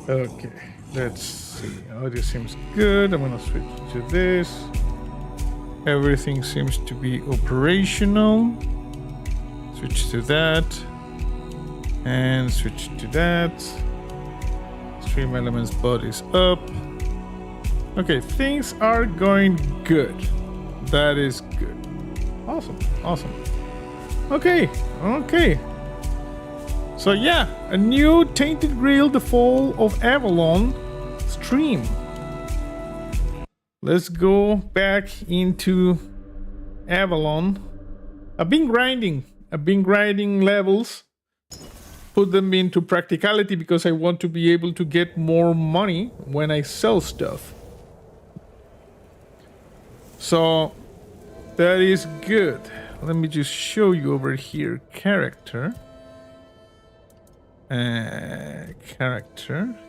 Okay, let's see. Audio seems good. I'm gonna switch to this. Everything seems to be operational. Switch to that. And switch to that. Stream elements bodies up. Okay, things are going good. That is good. Awesome, awesome. Okay, okay. So yeah, a new Tainted Grail, The Fall of Avalon stream. Let's go back into Avalon. I've been grinding levels. Put them into practicality because I want to be able to get more money when I sell stuff. So that is good. Let me just show you over here. Character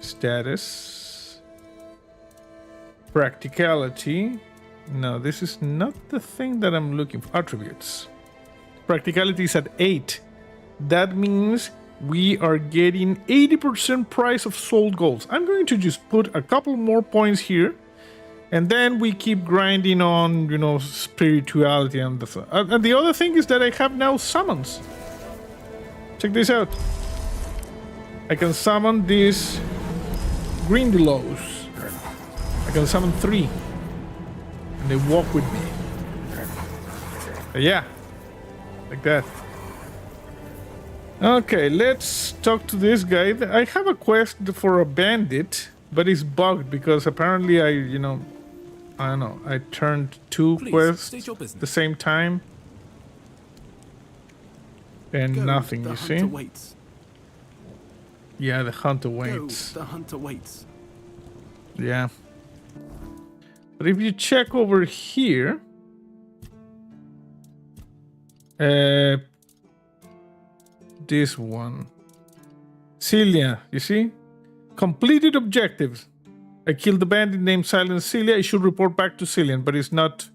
status, practicality. No, this is not the thing that I'm looking for. Attributes. Practicality is at 8. That means we are getting 80% price of sold golds. I'm going to just put a couple more points here, and then we keep grinding on, you know, spirituality and the and the other thing is that I have now summons. Check this out. I can summon these Grindylows. I can summon 3. And they walk with me. Yeah. Like that. Okay, let's talk to this guy. I have a quest for a bandit, but it's bugged because apparently I don't know, I turned 2 quests at the same time. And nothing, you see? Waits. Yeah, the hunter waits. Go, the hunter waits. Yeah. But if you check over here, this one, Celia, you see? Completed objectives. I killed the bandit named Silent Celia. I should report back to Cillian, but it's not.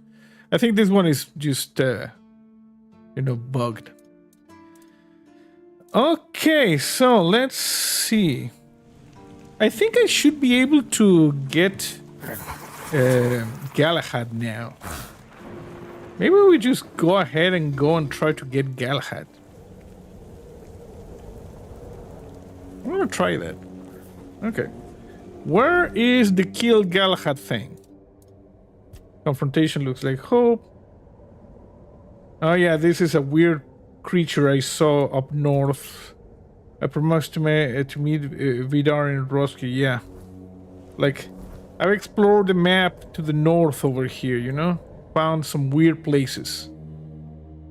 I think this one is just, bugged. Okay, so let's see. I think I should be able to get Galahad now. Maybe we just go ahead and go and try to get Galahad. I'm gonna try that. Okay. Where is the kill Galahad thing? Confrontation looks like hope. Oh yeah, this is a weird creature I saw up north. I promised to meet Vidar and Roski. Yeah. Like, I've explored the map to the north over here, you know? Found some weird places.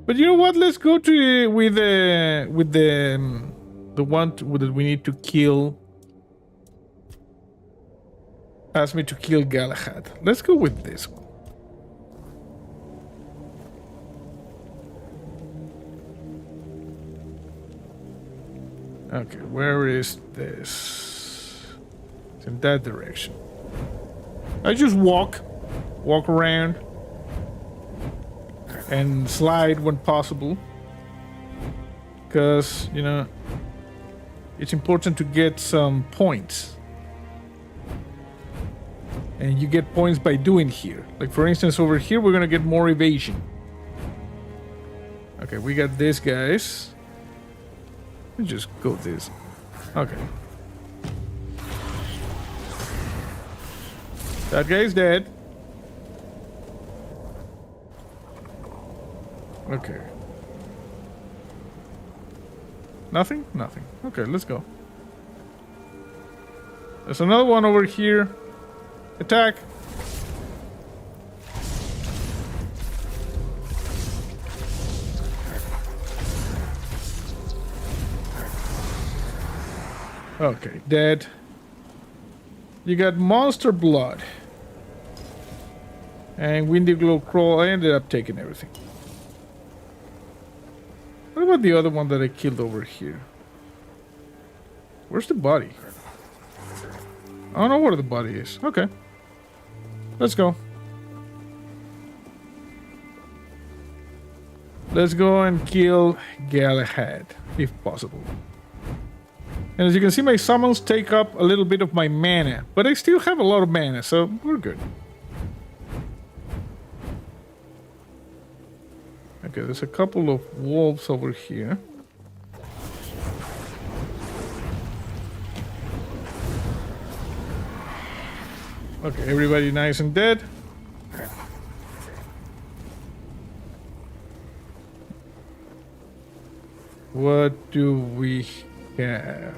But you know what? Let's go to with the one that we need to kill. Ask me to kill Galahad. Let's go with this one. Okay, where is this? It's in that direction. I just walk around and slide when possible. Because, you know, it's important to get some points. And you get points by doing here. Like, for instance, over here, we're gonna get more evasion. Okay, we got this, guys. Let's just go this. Okay. That guy's dead. Okay. Nothing? Nothing. Okay, let's go. There's another one over here. Attack! Okay, dead. You got monster blood. And windy glow crawl. I ended up taking everything. What about the other one that I killed over here? Where's the body? I don't know where the body is. Okay. Let's go. Let's go and kill Galahad, if possible. And as you can see, my summons take up a little bit of my mana, but I still have a lot of mana, so we're good. Okay, there's a couple of wolves over here. Okay, everybody nice and dead. What do we have?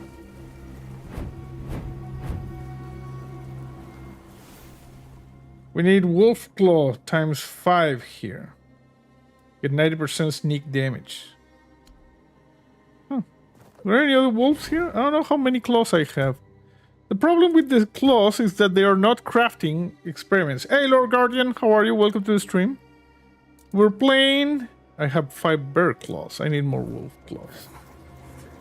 We need Wolf Claw times 5 here. Get 90% sneak damage. Huh. Are there any other wolves here? I don't know how many claws I have. The problem with the claws is that they are not crafting experiments. Hey, Lord Guardian, how are you? Welcome to the stream. We're playing... I have 5 bear claws. I need more wolf claws.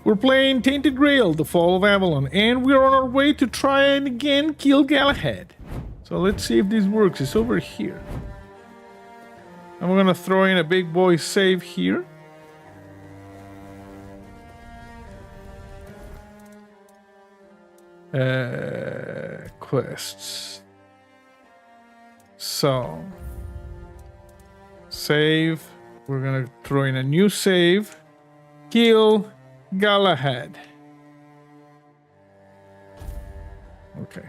We're playing Tainted Grail, the Fall of Avalon, and we're on our way to try and again kill Galahad. So let's see if this works. It's over here. I'm gonna throw in a big boy save here. Quests. So save. We're gonna throw in a new save. Kill Galahad. Okay.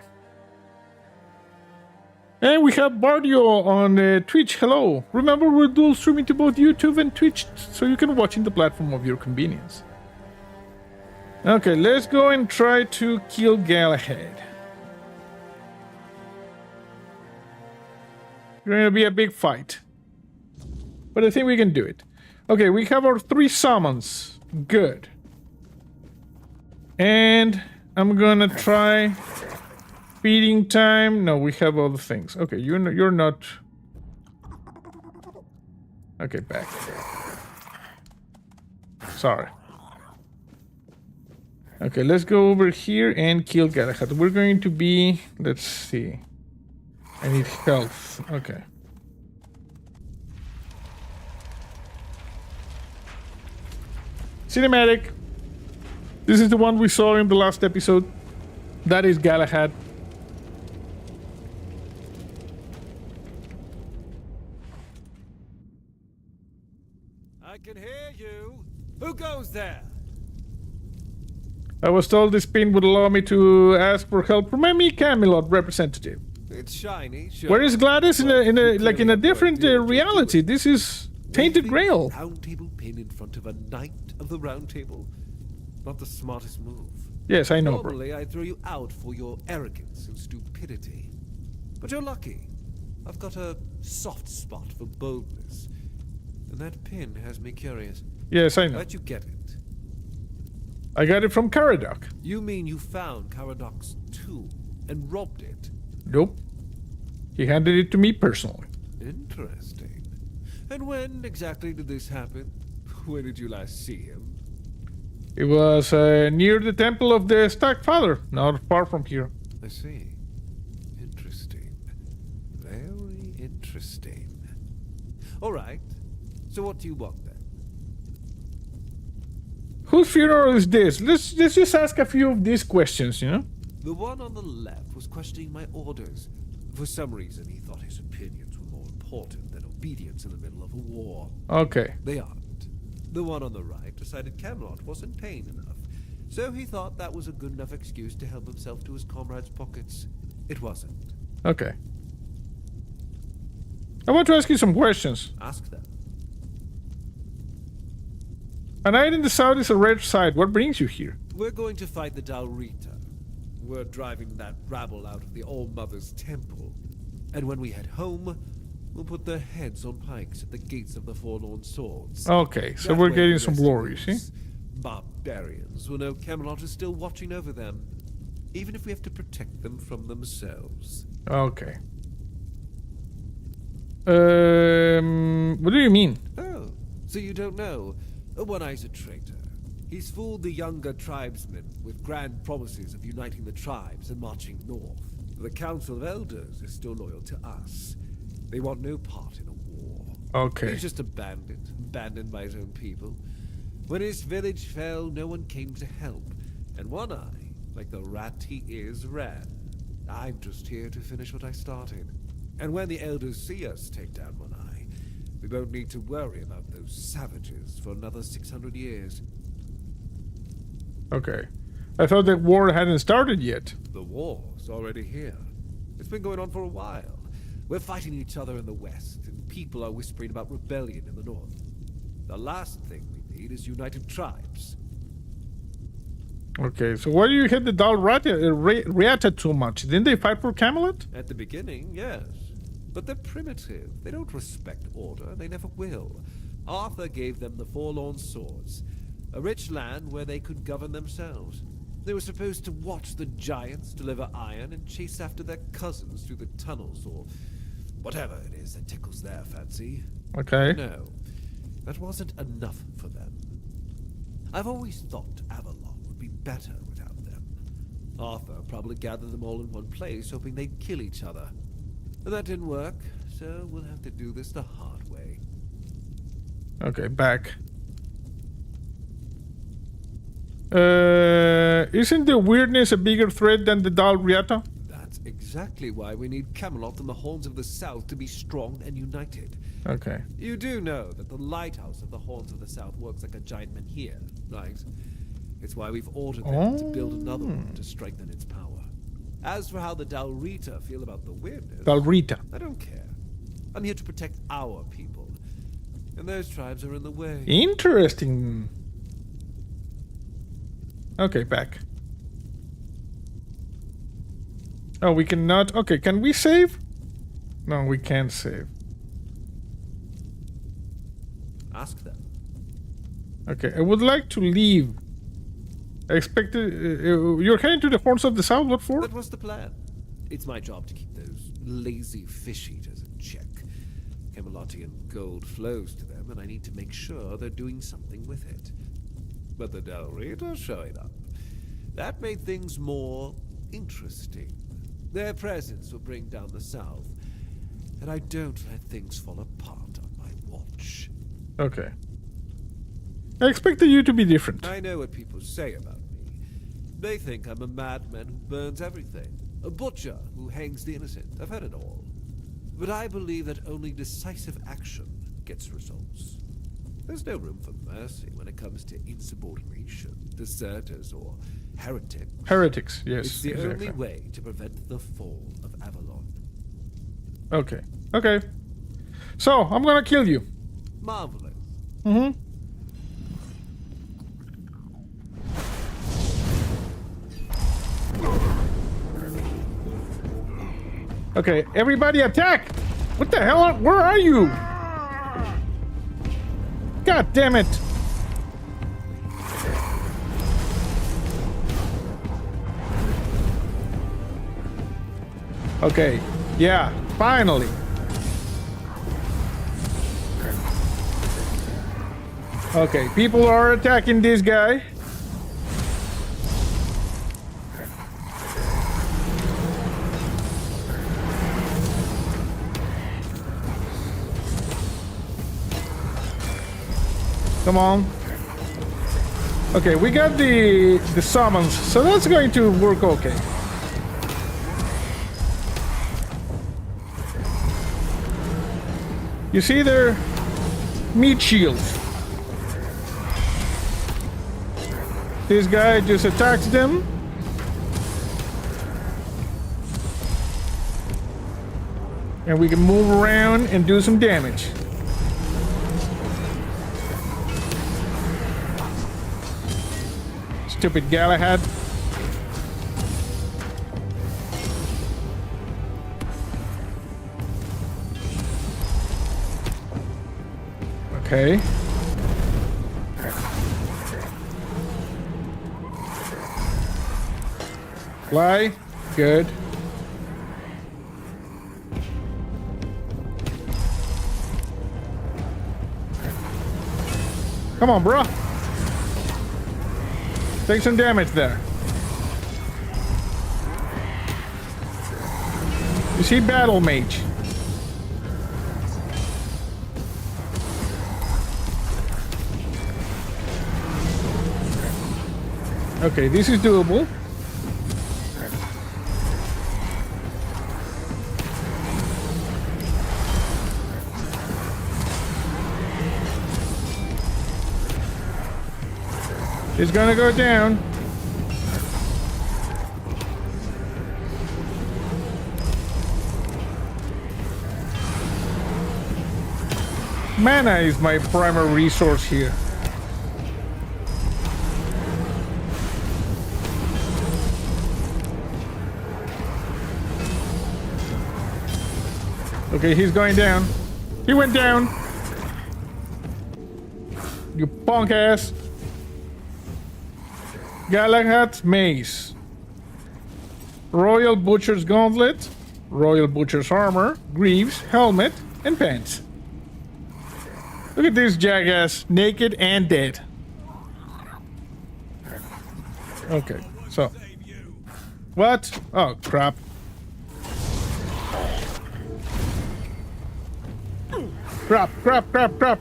And we have Bardio on Twitch. Hello. Remember, we're dual streaming to both YouTube and Twitch, so you can watch in the platform of your convenience. Okay, let's go and try to kill Galahad. It's going to be a big fight. But I think we can do it. Okay, we have our 3 summons. Good. And I'm gonna try... Feeding time. No, we have other things. Okay, you're not... Okay, back. Sorry. Okay, let's go over here and kill Galahad. We're going to be... Let's see. I need health. Okay. Cinematic. This is the one we saw in the last episode. That is Galahad. I can hear you. Who goes there? I was told this pin would allow me to ask for help from any Camelot representative. It's shiny. Sure. Where is Gladys in a different reality? This is Tainted Grail. Round table pin in front of a knight of the round table. Not the smartest move. Yes, I know, bro. Normally, I'd throw you out for your arrogance and stupidity. But you're lucky. I've got a soft spot for boldness. And that pin has me curious. Yes, I know. How'd you get it? I got it from Caradoc. You mean you found Caradoc's tomb and robbed it? Nope. He handed it to me personally. Interesting. And when exactly did this happen? When did you last see him? It was near the Temple of the Stark Father, not far from here. I see. Interesting. Very interesting. All right. So what do you want then? Whose funeral is this? Let's just ask a few of these questions, you know? The one on the left was questioning my orders. For some reason, he thought his opinions were more important than obedience in the middle of a war. Okay. They aren't. The one on the right decided Camelot wasn't paying enough, so he thought that was a good enough excuse to help himself to his comrades' pockets. It wasn't. Okay. I want to ask you some questions. Ask them. A knight in the south is a red side. What brings you here? We're going to fight the Dalrita. We're driving that rabble out of the All-Mother's temple. And when we head home, we'll put their heads on pikes at the gates of the Forlorn Swords. Okay, so That we're way getting the some rest glory, of see? these Barbarians will know Camelot is still watching over them, even if we have to protect them from themselves. Okay. What do you mean? Oh, so you don't know? One-Eye's a traitor. He's fooled the younger tribesmen with grand promises of uniting the tribes and marching north. The Council of Elders is still loyal to us. They want no part in a war. Okay. He's just a bandit, abandoned by his own people. When his village fell, no one came to help. And One Eye, like the rat he is, ran. I'm just here to finish what I started. And when the elders see us take down One Eye, we won't need to worry about those savages for another 600 years. Okay. I thought the war hadn't started yet. The war's already here. It's been going on for a while. We're fighting each other in the west, and people are whispering about rebellion in the north. The last thing we need is united tribes. Okay, so why do you hit the Dalriata too much? Didn't they fight for Camelot? At the beginning, yes. But they're primitive. They don't respect order. They never will. Arthur gave them the Forlorn Swords, a rich land where they could govern themselves. They were supposed to watch the giants deliver iron and chase after their cousins through the tunnels, or whatever it is that tickles their fancy. Okay. No, that wasn't enough for them. I've always thought Avalon would be better without them. Arthur probably gathered them all in one place, hoping they'd kill each other. But that didn't work, so we'll have to do this the hard way. Okay, back. Isn't the weirdness a bigger threat than the Dalriata? That's exactly why we need Camelot and the Horns of the South to be strong and united. Okay. You do know that the lighthouse of the Horns of the South works like a giant menhir, right? It's why we've ordered them to build another one to strengthen its power. As for how the Dalrita feel about the weirdness, Dalrita. I don't care. I'm here to protect our people. And those tribes are in the way. Interesting. Okay, back. Oh, we cannot. Okay, can we save? No, we can't save. Ask them. Okay, I would like to leave. I expected. You're heading to the Horns of the South. What for? That was the plan. It's my job to keep those lazy fish eaters in check. Camelotian gold flows to them, and I need to make sure they're doing something with it. But the Dalrita showing up. That made things more interesting. Their presence will bring down the South, and I don't let things fall apart on my watch. Okay. I expected you to be different. I know what people say about me. They think I'm a madman who burns everything. A butcher who hangs the innocent. I've heard it all. But I believe that only decisive action gets results. There's no room for mercy when it comes to insubordination, deserters, or heretics. Heretics, yes. It's the exactly. only way to prevent the fall of Avalon. Okay. Okay. So, I'm gonna kill you. Marvelous. Mm-hmm. Okay, everybody attack! What the hell? Where are you? God damn it! Okay, yeah, finally. Okay, people are attacking this guy. Come on. Okay, we got the summons, so that's going to work okay. You see their meat shields. This guy just attacks them. And we can move around and do some damage. Stupid Galahad. Okay. Fly. Good. Come on, bro. Take some damage there. You see Battle Mage. Okay, this is doable. It's gonna go down. Mana is my primary resource here. Okay, he's going down. He went down. You punk ass. Galahad's Mace. Royal Butcher's Gauntlet. Royal Butcher's Armor. Greaves, Helmet, and Pants. Look at this jackass. Naked and dead. Okay, so. What? Oh, crap. Crap, crap, crap, crap.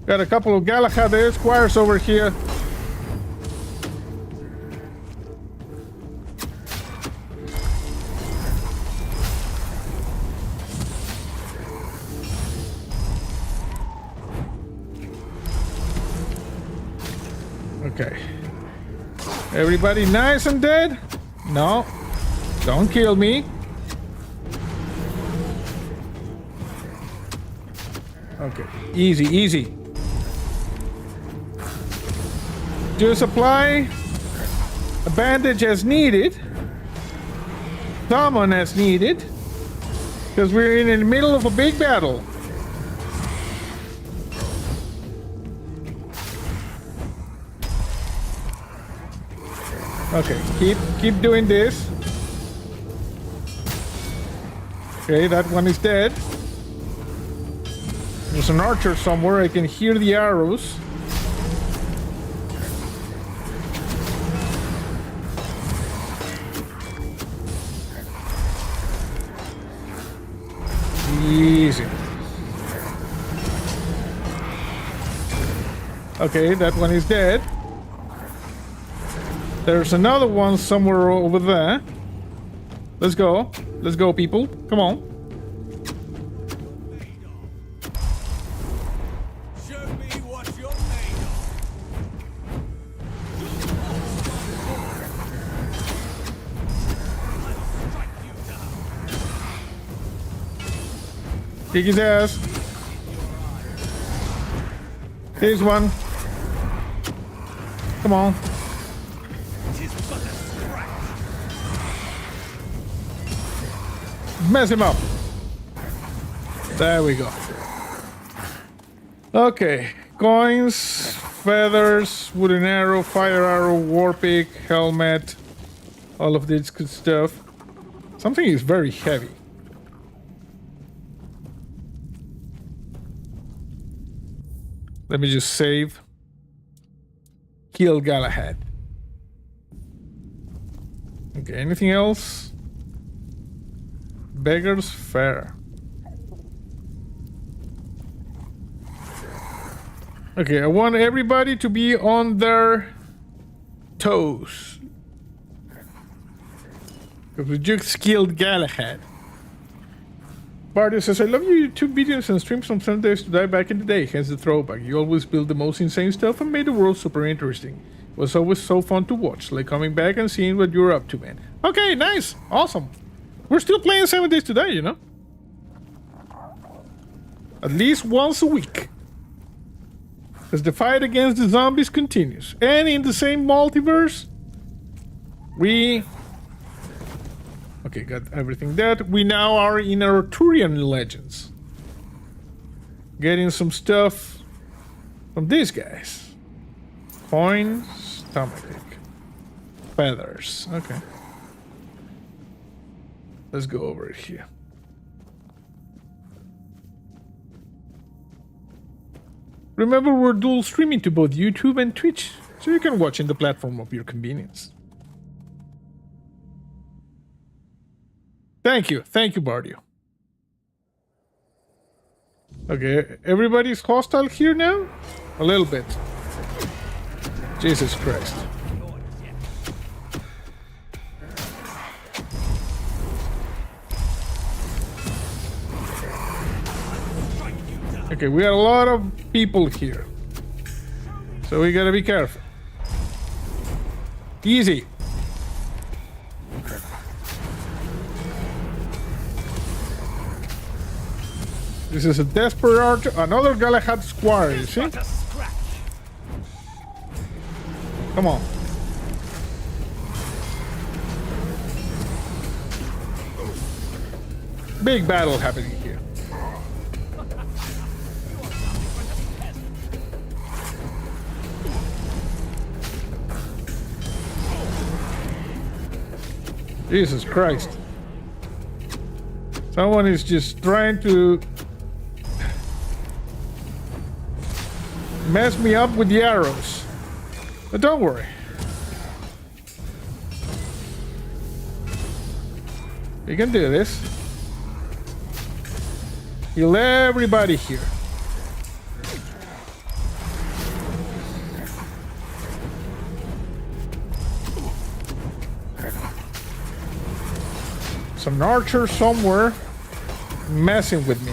Got a couple of Galahad Esquires over here. Okay. Everybody nice and dead? No. Don't kill me. Okay. Easy, easy. Just apply a bandage as needed. Summon as needed. Because we're in the middle of a big battle. Okay, keep doing this. Okay, that one is dead. There's an archer somewhere. I can hear the arrows. Easy. Okay, that one is dead. There's another one somewhere over there. Let's go. Let's go, people. Come on. Show me what you're made of. Kick his ass. Here's one. Come on. Mess him up. There we go. Okay. Coins, feathers, wooden arrow, fire arrow, war pick, helmet. All of this good stuff. Something is very heavy. Let me just save. Kill Galahad. Okay, anything else? Beggar's Fair. Okay, I want everybody to be on their toes. Because we just killed Galahad. Bardio says, I love your YouTube videos and streams on Sundays to die back in the day, hence the throwback. You always build the most insane stuff and made the world super interesting. It was always so fun to watch, like coming back and seeing what you're up to, man. Okay, nice. Awesome. We're still playing 7 days to die, you know? At least once a week. Because the fight against the zombies continues. And in the same multiverse, we... Okay, got everything that. We now are in Arthurian legends. Getting some stuff from these guys. Coins, stomachache, feathers. Okay. Let's go over here. Remember, we're dual streaming to both YouTube and Twitch, so you can watch in the platform of your convenience. Thank you, Bardio. Okay, everybody's hostile here now? A little bit. Jesus Christ. Okay, we got a lot of people here. So we gotta be careful. Easy. This is a desperate archer. Another Galahad squire, you see? Come on. Big battle happening here. Jesus Christ. Someone is just trying to mess me up with the arrows. But don't worry. You can do this. Heal everybody here. There's an archer somewhere messing with me.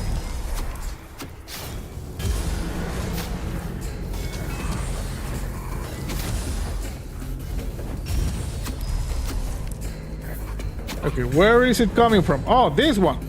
Okay, where is it coming from? Oh, this one.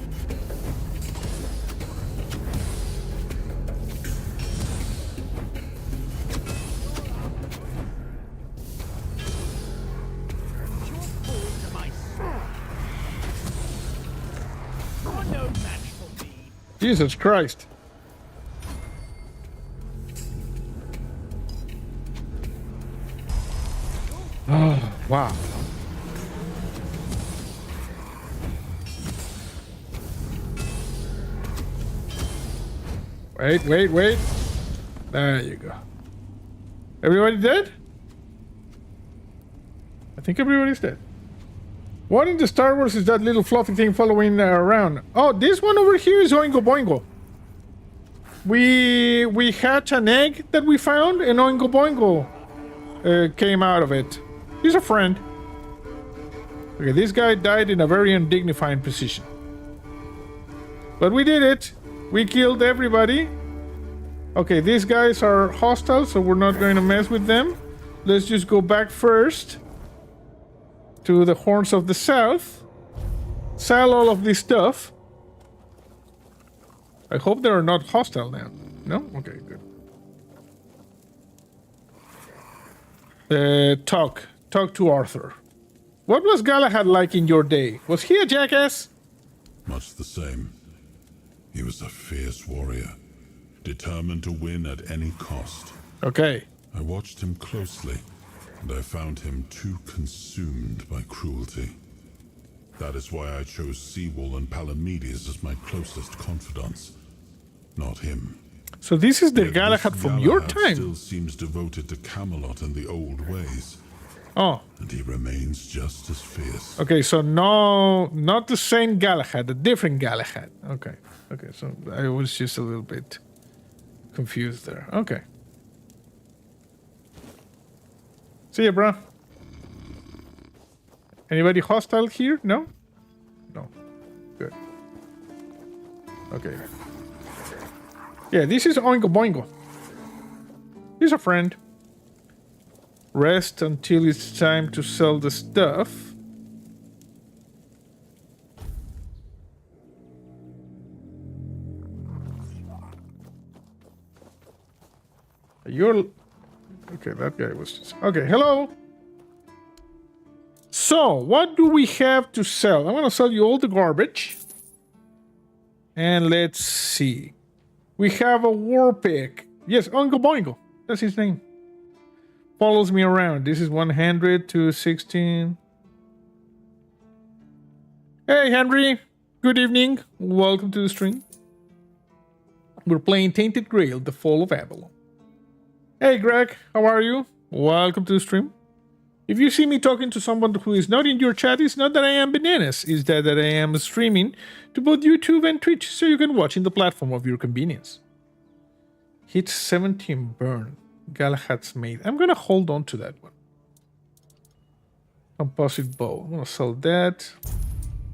Jesus Christ. Oh, wow. Wait. There you go. Everybody dead? I think everybody's dead. What in the Star Wars is that little fluffy thing following around? Oh, this one over here is Oingo Boingo. We hatched an egg that we found, and Oingo Boingo came out of it. He's a friend. Okay, this guy died in a very undignified position. But we did it. We killed everybody. Okay, these guys are hostile, so we're not going to mess with them. Let's just go back first to the Horns of the South. Sell all of this stuff. I hope they are not hostile now. No? Okay, good. Talk to Arthur. What was Galahad like in your day? Was he a jackass? Much the same. He was a fierce warrior, determined to win at any cost. Okay. I watched him closely, and I found him too consumed by cruelty. That is why I chose Seawall and Palamedes as my closest confidants, not him. So this is the Yet Galahad this from your Galahad time. still seems devoted to Camelot and the old ways. Oh. And he remains just as fierce. Okay, so no, not the same Galahad, a different Galahad. Okay, so I was just a little bit confused there. Okay. See ya, bro. Anybody hostile here? No? No. Good. Okay. Yeah, this is Oingo Boingo. He's a friend. Rest until it's time to sell the stuff. You're... Okay, that guy was just... Okay, hello! So, what do we have to sell? I'm gonna sell you all the garbage. And let's see. We have a war pick. Yes, Oingo Boingo. That's his name. Follows me around. This is 100 to 16. Hey, Henry. Good evening. Welcome to the stream. We're playing Tainted Grail, The Fall of Avalon. Hey, Greg. How are you? Welcome to the stream. If you see me talking to someone who is not in your chat, it's not that I am bananas. It's that I am streaming to both YouTube and Twitch so you can watch in the platform of your convenience. Hit 17 burn. Galahad's Maid. I'm going to hold on to that one. Composite bow. I'm going to sell that.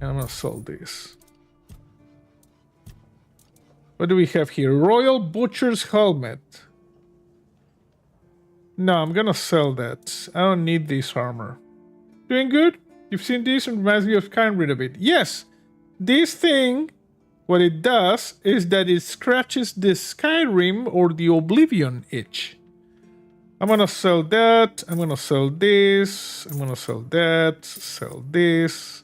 And I'm going to sell this. What do we have here? Royal Butcher's Helmet. No, I'm gonna sell that. I don't need this armor. Doing good? You've seen this and reminds me of Skyrim a bit. Yes! This thing, what it does is that it scratches the Skyrim or the Oblivion itch. I'm gonna sell that. I'm gonna sell this. I'm gonna sell that. Sell this.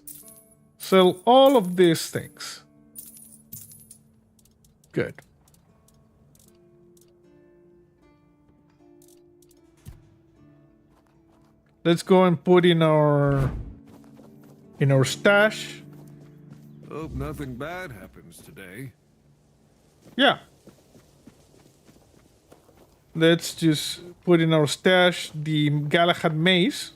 Sell all of these things. Good. Let's go and put in our stash. Hope nothing bad happens today. Yeah. Let's just put in our stash the Galahad mace.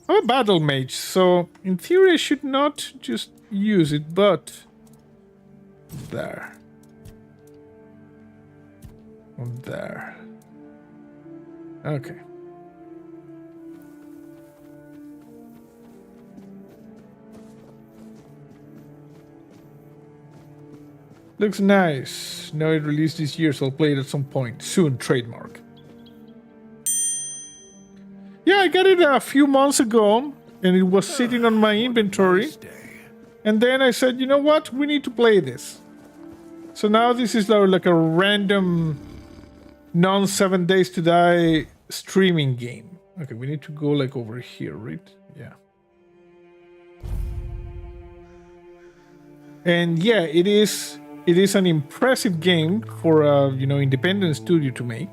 I'm a battle mage, so in theory I should not just use it, but there. There. Okay. Looks nice. No, it released this year, so I'll play it at some point. Soon, trademark. Yeah, I got it a few months ago, and it was sitting on my inventory. And then I said, you know what? We need to play this. So now this is like a random non-7 Days to Die streaming game. Okay, we need to go like over here, right? Yeah. And yeah, it is an impressive game for a, independent studio to make.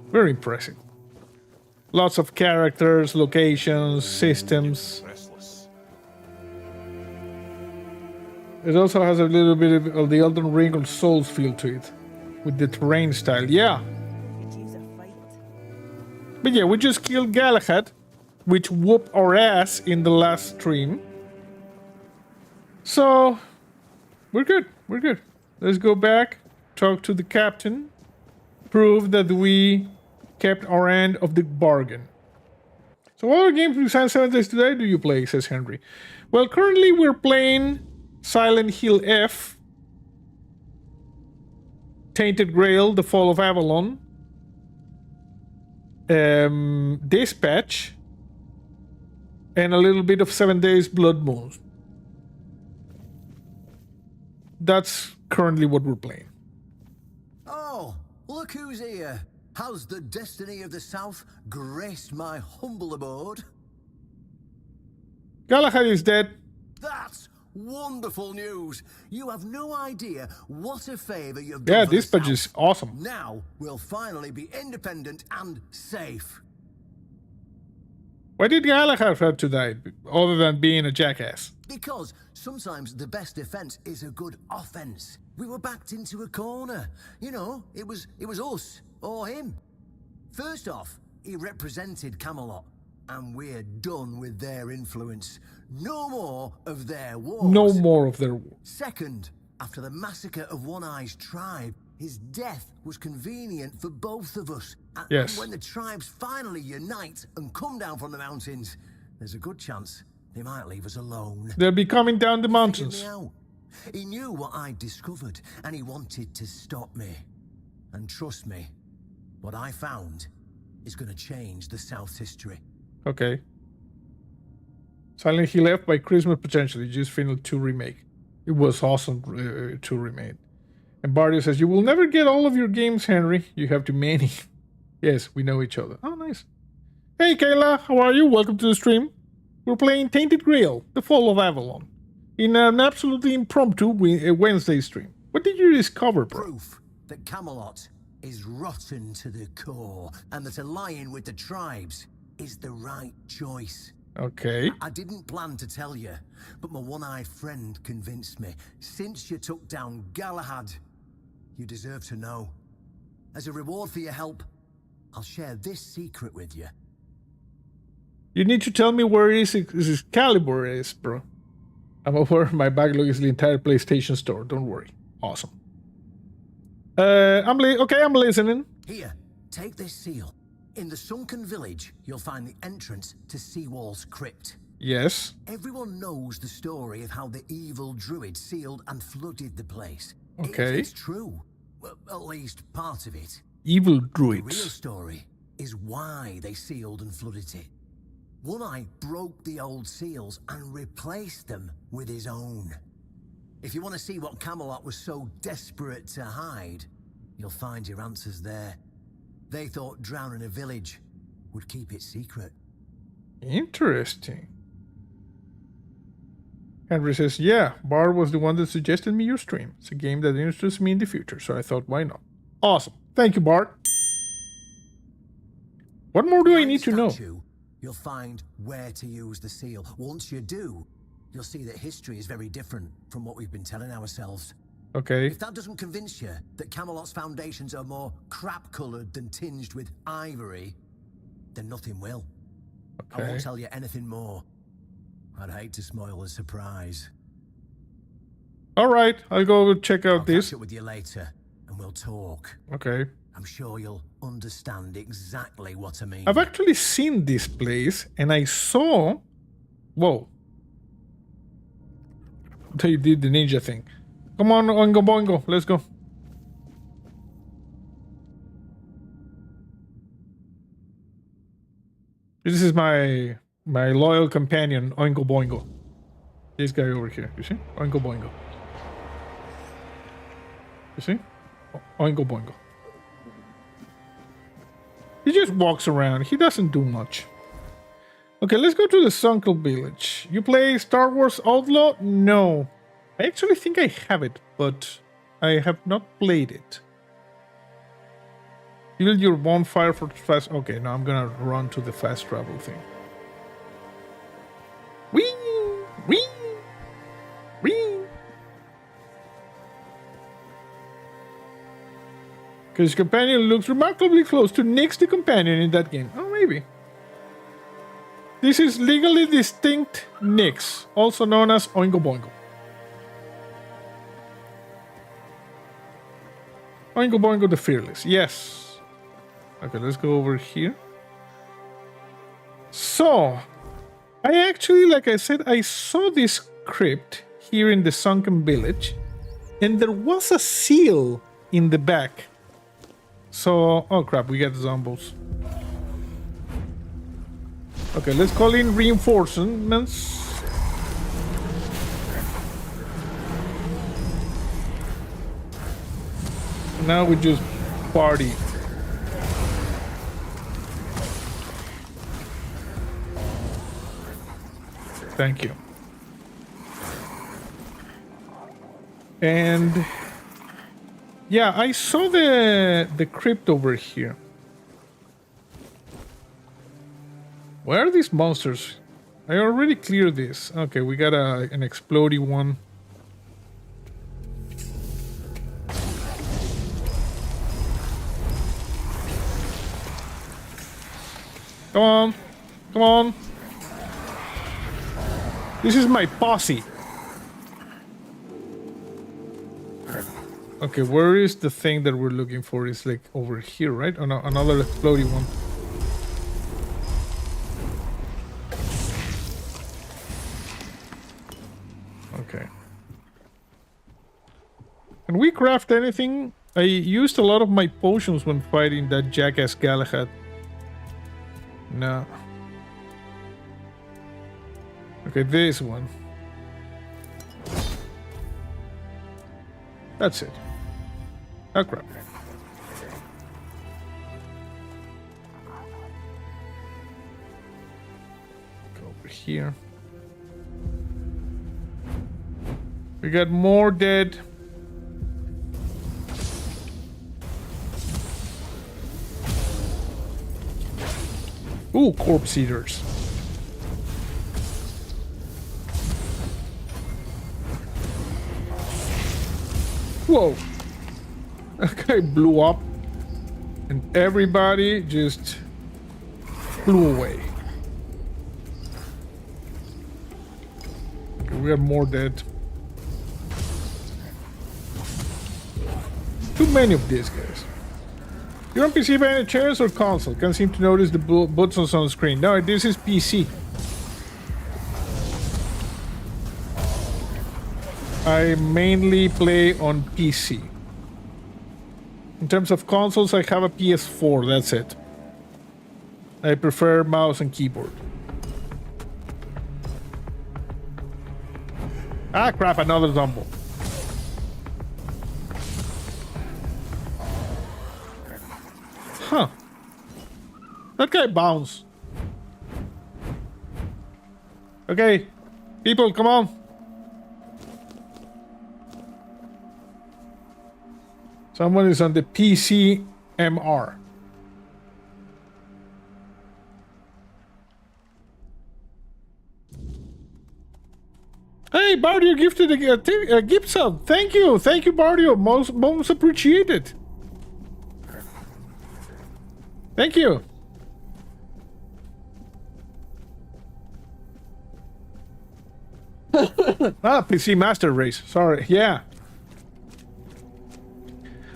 Very impressive. Lots of characters, locations, systems. It also has a little bit of the Elden Ring or Souls feel to it. With the terrain style, yeah. But yeah, we just killed Galahad, which whooped our ass in the last stream. So, we're good. We're good. Let's go back, talk to the captain, prove that we kept our end of the bargain. So what other games besides 7 Days Today do you play, says Henry? Well, currently we're playing Silent Hill F, Tainted Grail, The Fall of Avalon, Dispatch, and a little bit of 7 Days Blood Moon. That's currently what we're playing. Oh, look who's here. How's the destiny of the South graced my humble abode? Galahad is dead. That's wonderful news. You have no idea what a favor you've Yeah, done for the Dispatch South. is awesome. Now we'll finally be independent and safe. Why did Galahad have to die, other than being a jackass? Because sometimes the best defense is a good offense. We were backed into a corner. You know, it was us or him. First off, he represented Camelot, and we're done with their influence. No more of their wars. No more of their war. Second, after the massacre of One Eye's tribe, his death was convenient for both of us. Yes. And when the tribes finally unite and come down from the mountains, there's a good chance they might leave us alone. They'll be coming down the mountains. Figured me out. He knew what I'd discovered, and he wanted to stop me. And trust me, what I found is going to change the South's history. Okay. Silent Hill F by Christmas potentially. Just finished 2 remake. It was awesome 2 remake. And Bardio says, you will never get all of your games, Henry. You have too many. Yes, we know each other. Oh, nice. Hey, Kayla. How are you? Welcome to the stream. We're playing Tainted Grail, The Fall of Avalon, in an absolutely impromptu Wednesday stream. What did you discover, bro? Proof that Camelot is rotten to the core, and that allying with the tribes is the right choice. Okay. I didn't plan to tell you, but my one-eyed friend convinced me. Since you took down Galahad, you deserve to know. As a reward for your help, I'll share this secret with you. You need to tell me where is Excalibur is, bro. I'm aware my backlog is the entire PlayStation Store. Don't worry. Awesome. I'm listening. Here, take this seal. In the sunken village, you'll find the entrance to Seawall's crypt. Yes. Everyone knows the story of how the evil druid sealed and flooded the place. Okay. It's true. Well, at least part of it. Evil The druids. real story is why they sealed and flooded it. One Eye broke the old seals and replaced them with his own. If you want to see what Camelot was so desperate to hide, you'll find your answers there. They thought drowning a village would keep it secret. Interesting. Henry says, yeah, Bard was the one that suggested me your stream. It's a game that interests me in the future, so I thought, why not? Awesome. Thank you, Bard. What more do I need to know? You'll find where to use the seal. Once you do, you'll see that history is very different from what we've been telling ourselves. Okay. If that doesn't convince you that Camelot's foundations are more crap-coloured than tinged with ivory, then nothing will. I Okay. won't tell you anything more. I'd hate to spoil the surprise. All right, I'll go check I'll out this. catch up with you later, and we'll talk. Okay. I'm sure you'll understand exactly what I mean. I've actually seen this place, and I saw... Whoa. They did the ninja thing. Come on, Oingo Boingo, let's go. This is my loyal companion, Oingo Boingo. This guy over here, you see? Oingo Boingo. You see? Oingo Boingo. He just walks around. He doesn't do much. Okay, let's go to the Sunken Village. You play Star Wars Outlaw? No. I actually think I have it, but I have not played it. Build your bonfire for fast... Okay, now I'm gonna run to the fast travel thing. Whee! Whee! Whee! Because companion looks remarkably close to Nyx the companion in that game. Oh, maybe. This is legally distinct Nyx, also known as Oingo Boingo. Oingo Boingo the Fearless, yes. Okay, let's go over here. So, I actually, like I said, I saw this crypt here in the Sunken Village, and there was a seal in the back. So, oh crap, we got zombies. Okay, let's call in reinforcements. Now we just party. Thank you. And yeah, I saw the crypt over here. Where are these monsters? I already cleared this. Okay, we got an explodey one. Come on. Come on. This is my posse. Okay, where is the thing that we're looking for? It's like over here, right? Oh no, another explodey one. Okay. Can we craft anything? I used a lot of my potions when fighting that jackass Galahad. No. Okay, this one. That's it. Oh crap. Go over here. We got more dead. Ooh, corpse eaters. Whoa. That guy blew up. And everybody just flew away. we are more dead. Too many of these guys. You're on PC by any chance or console? Can't seem to notice the buttons on the screen. No, this is PC. I mainly play on PC. In terms of consoles, I have a PS4, that's it. I prefer mouse and keyboard. Ah, crap, another Dumble. Huh. That guy bounced. Okay, people, come on. Someone is on the PC MR. Hey, Bardio gifted a gift sub. Thank you, Bardio. Most appreciated. Thank you. PC Master Race. Sorry. Yeah.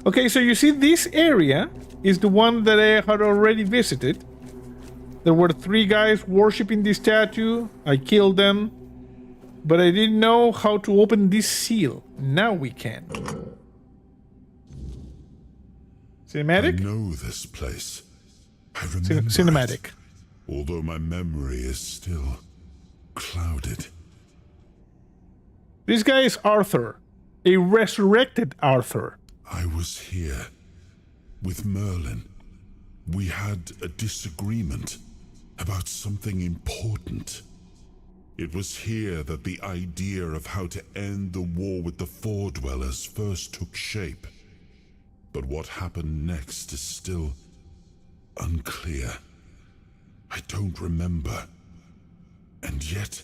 Okay, so you see this area is the one that I had already visited. There were 3 guys worshipping this statue. I killed them. But I didn't know how to open this seal. Now we can. Cinematic? I know this place. I remember cinematic. It, although my memory is still clouded. This guy is Arthur. A resurrected Arthur. I was here with Merlin. We had a disagreement about something important. It was here that the idea of how to end the war with the Four-Dwellers first took shape. But what happened next is still unclear. I don't remember. And yet,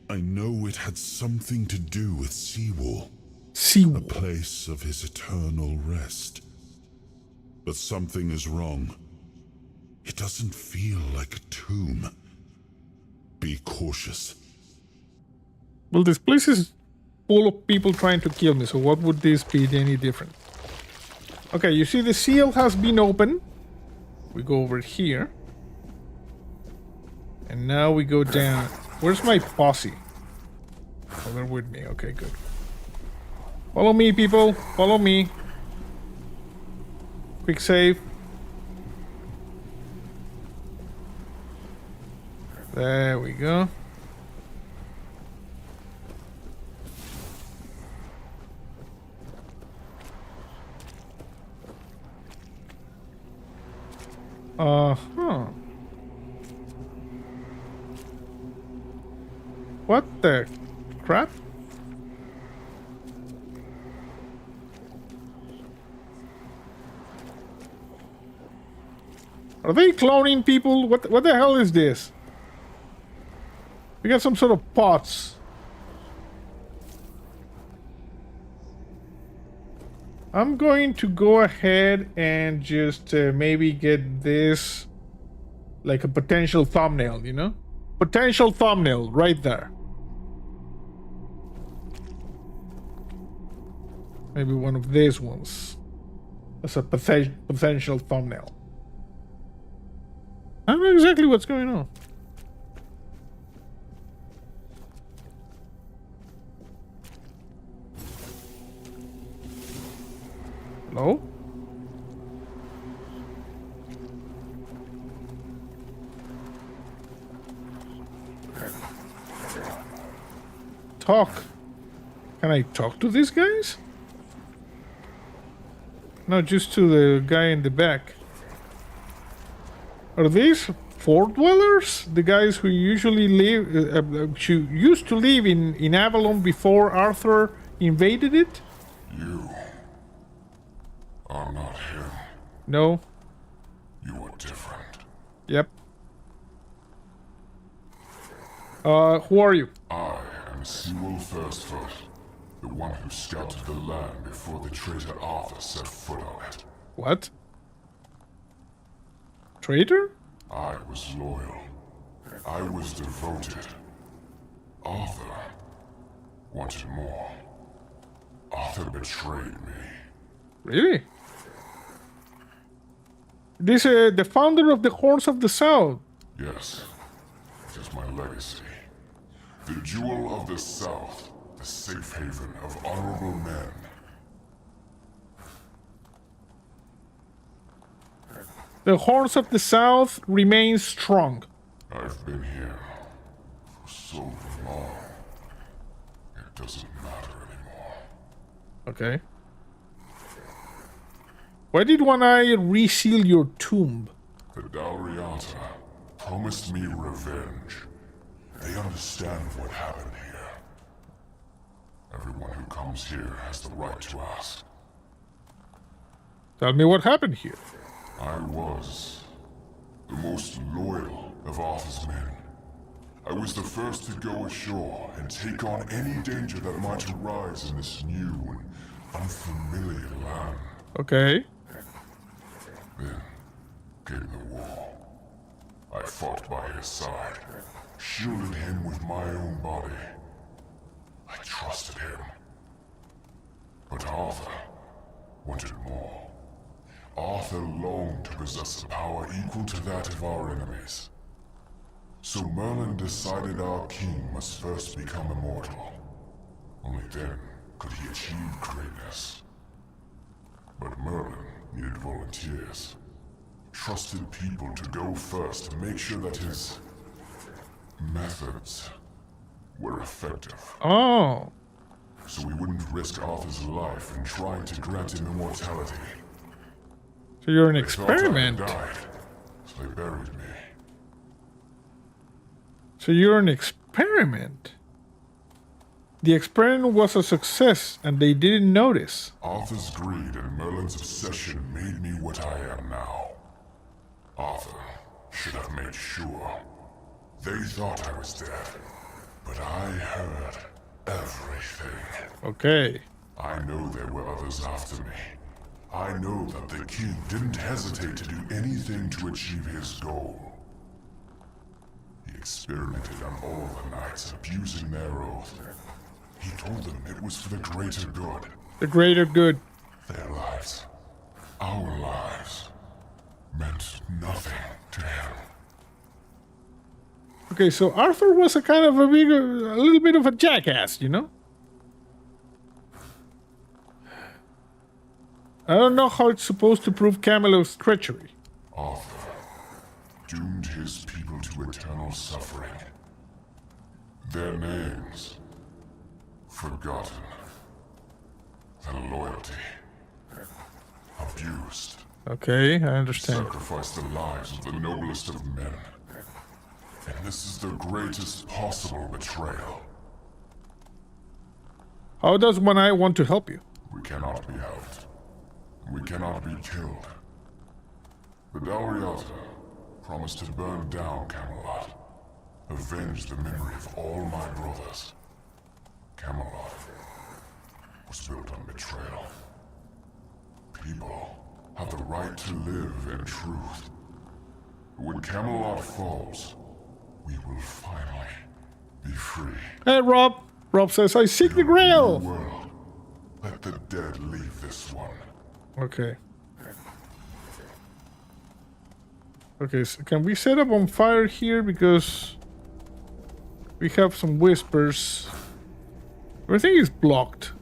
I know it had something to do with Seawall. Seawall. A place of his eternal rest. But something is wrong. It doesn't feel like a tomb. Be cautious. Well, this place is full of people trying to kill me, so what would this be any different? Okay, you see the seal has been opened. We go over here. And now we go down. Where's my posse? Oh, they're with me. Okay, good. Follow me, people. Follow me. Quick save. There we go. Uh-huh. What the crap? Are they cloning people? What the hell is this? We got some sort of pots. I'm going to go ahead and just maybe get this like a potential thumbnail, you know? Potential thumbnail right there. Maybe one of these ones. That's a potential thumbnail. I don't know exactly what's going on. Hello? Talk. Can I talk to these guys? No, just to the guy in the back. Are these Four-Dwellers? The guys who usually live, who used to live in Avalon before Arthur invaded it? You are not him. No. You are different. Yep. Who are you? I am Seawall Firstfoot, the one who scouted the land before the traitor Arthur set foot on it. What? Traitor? I was loyal. I was devoted. Arthur wanted more. Arthur betrayed me. Really? This the founder of the Horns of the South. Yes, it is my legacy. The jewel of the South, the safe haven of honorable men. The Horns of the South remain strong. I've been here for so long. It doesn't matter anymore. Okay. Why did One Eye reseal your tomb? The Dalriata promised me revenge. They understand what happened here. Everyone who comes here has the right to ask. Tell me what happened here. I was the most loyal of Arthur's men. I was the first to go ashore and take on any danger that might arise in this new and unfamiliar land. Okay. Then came the war. I fought by his side, shielded him with my own body. I trusted him. But Arthur wanted more. Arthur longed to possess a power equal to that of our enemies. So Merlin decided our king must first become immortal. Only then could he achieve greatness. But Merlin needed volunteers. Trusted people to go first to make sure that his methods were effective. Oh. So we wouldn't risk Arthur's life in trying to grant him immortality. So you're an They thought I had experiment. died, so they buried me. So you're an experiment. The experiment was a success and they didn't notice. Arthur's greed and Merlin's obsession made me what I am now. Arthur should have made sure. They thought I was dead, but I heard everything. Okay. I know there were others after me. I know that the king didn't hesitate to do anything to achieve his goal. He experimented on all the knights, abusing their oath. He told them it was for the greater good. The greater good. Their lives, our lives, meant nothing to him. Okay, so Arthur was a kind of a little bit of a jackass, you know? I don't know how it's supposed to prove Camelot's treachery. Arthur doomed his people to eternal suffering. Their names forgotten. Their loyalty abused. Okay, I understand. Sacrificed the lives of the noblest of men. And this is the greatest possible betrayal. How does One Eye want to help you? We cannot be helped. We cannot be killed. The Dalriata promised to burn down Camelot. Avenge the memory of all my brothers. Camelot was built on betrayal. People have the right to live in truth. When Camelot falls, we will finally be free. Hey, Rob. Rob says, I seek the Grail. World, let the dead leave this one. Okay. Okay, so can we set up on fire here? Because we have some whispers. Everything is blocked.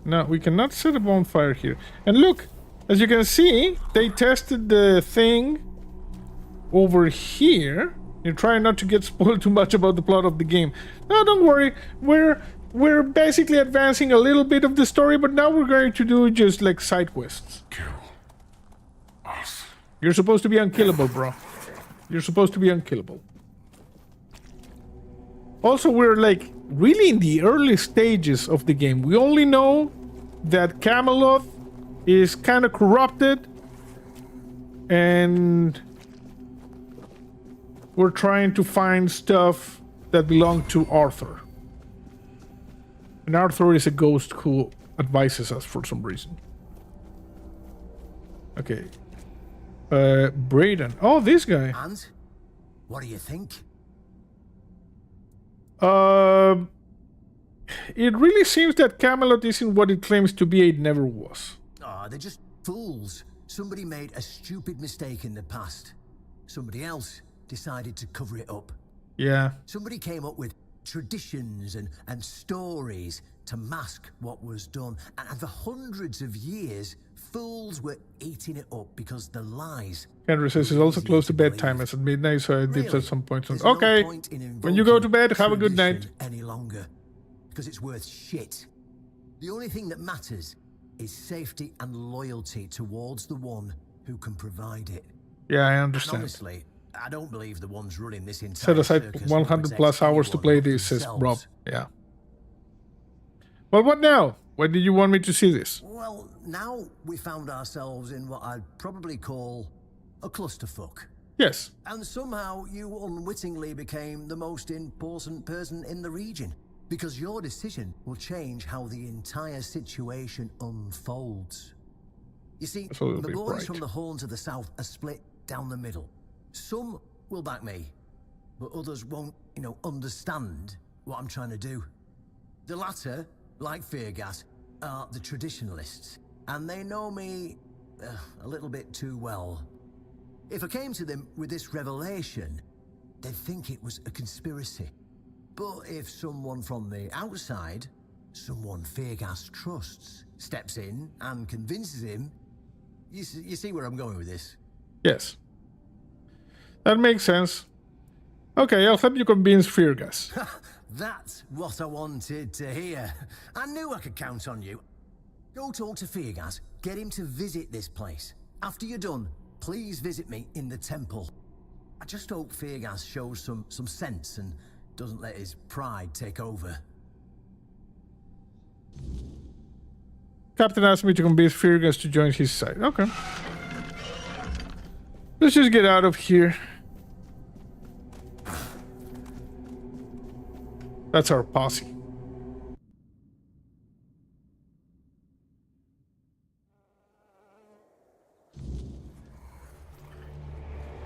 No, we cannot set up on fire here. And look, as you can see, they tested the thing over here. You're trying not to get spoiled too much about the plot of the game. No, don't worry. We're basically advancing a little bit of the story, but now we're going to do just like side quests. Kill us. You're supposed to be unkillable, bro. You're supposed to be unkillable. Also, we're like really in the early stages of the game. We only know that Camelot is kind of corrupted and we're trying to find stuff that belong to Arthur. And Arthur is a ghost who advises us for some reason. Okay. Braden. Oh, this guy. And? What do you think? It really seems that Camelot isn't what it claims to be. It never was. Ah, they're just fools. Somebody made a stupid mistake in the past. Somebody else decided to cover it up. Yeah. Somebody came up with traditions and stories to mask what was done. And for hundreds of years, fools were eating it up because the lies. Henry says it's also close to bedtime. It's at midnight, so it dips at some point. There's Okay. no point in When you go to bed, have a good night. tradition any longer, because it's worth shit. The only thing that matters is safety and loyalty towards the one who can provide it. Yeah, I And understand. honestly, I don't believe the ones running this entire Set aside circus 100 plus represent hours to anyone play but this, says Rob. themselves. Yeah. Well, what now? Why did you want me to see this? Well, now we found ourselves in what I'd probably call a clusterfuck. Yes. And somehow you unwittingly became the most important person in the region, because your decision will change how the entire situation unfolds. You see, That's a little the bit boys bright. from the Horns of the South are split down the middle. Some will back me, but others won't, understand what I'm trying to do. The latter, like Feargas, are the traditionalists, and they know me a little bit too well. If I came to them with this revelation, they'd think it was a conspiracy. But if someone from the outside, someone Feargas trusts, steps in and convinces him, you see where I'm going with this? Yes. That makes sense. Okay, I'll help you convince Feargas. That's what I wanted to hear. I knew I could count on you. Go talk to Feargas, get him to visit this place. After you're done, please visit me in the temple. I just hope Feargas shows some sense and doesn't let his pride take over. Captain asked me to convince Feargas to join his side. Okay. Let's just get out of here. That's our posse.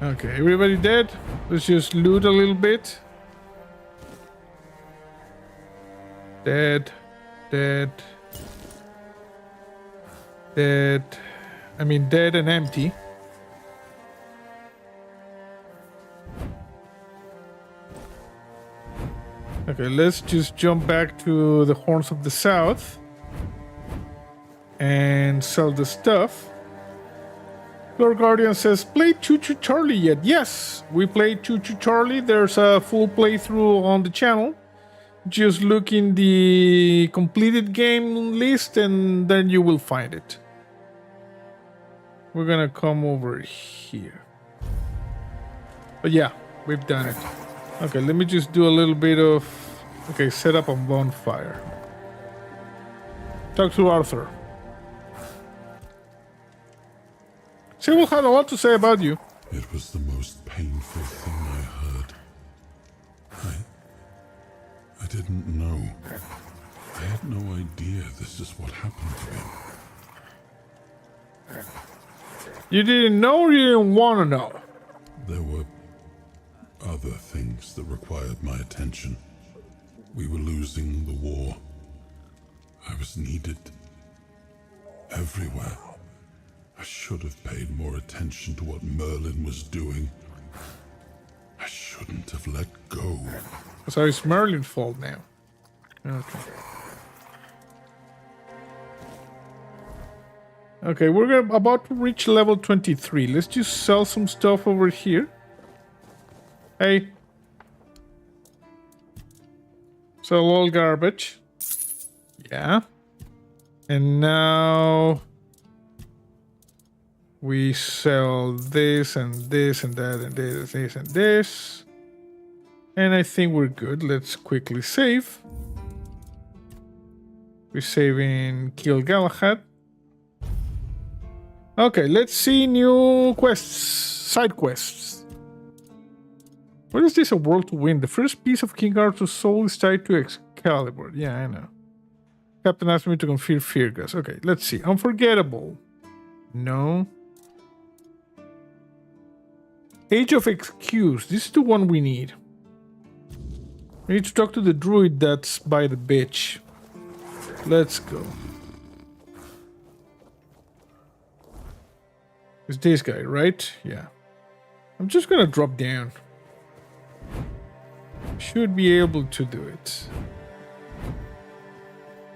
Okay, everybody dead? Let's just loot a little bit. Dead. Dead. Dead. I mean, dead and empty. Okay, let's just jump back to the Horns of the South and sell the stuff. Lord Guardian says, play Choo Choo Charlie yet? Yes, we played Choo Choo Charlie. There's a full playthrough on the channel. Just look in the completed game list and then you will find it. We're gonna come over here. But yeah, we've done it. Okay, let me just do a little bit of... Okay, set up a bonfire. Talk to Arthur. Sybil had a lot to say about you. It was the most painful thing I heard. I didn't know. I had no idea this is what happened to him. You didn't know or you didn't want to know? There were other things that required my attention. We were losing the war. I was needed everywhere. I should have paid more attention to what Merlin was doing. I shouldn't have let go. So it's Merlin's fault now. Okay. Okay, we're about to reach level 23. Let's just sell some stuff over here. Hey. Sell all garbage. Yeah. And now we sell this and this and that and this and this. And I think we're good. Let's quickly save. We're saving Kill Galahad. Okay, let's see new quests, side quests. What is this, a world to win? The first piece of King Arthur's soul is tied to Excalibur. Yeah, I know. Captain asked me to confirm Feargas. Okay, let's see. Unforgettable. No. Age of Excuse. This is the one we need. We need to talk to the druid that's by the beach. Let's go. It's this guy, right? Yeah. I'm just gonna drop down. Should be able to do it.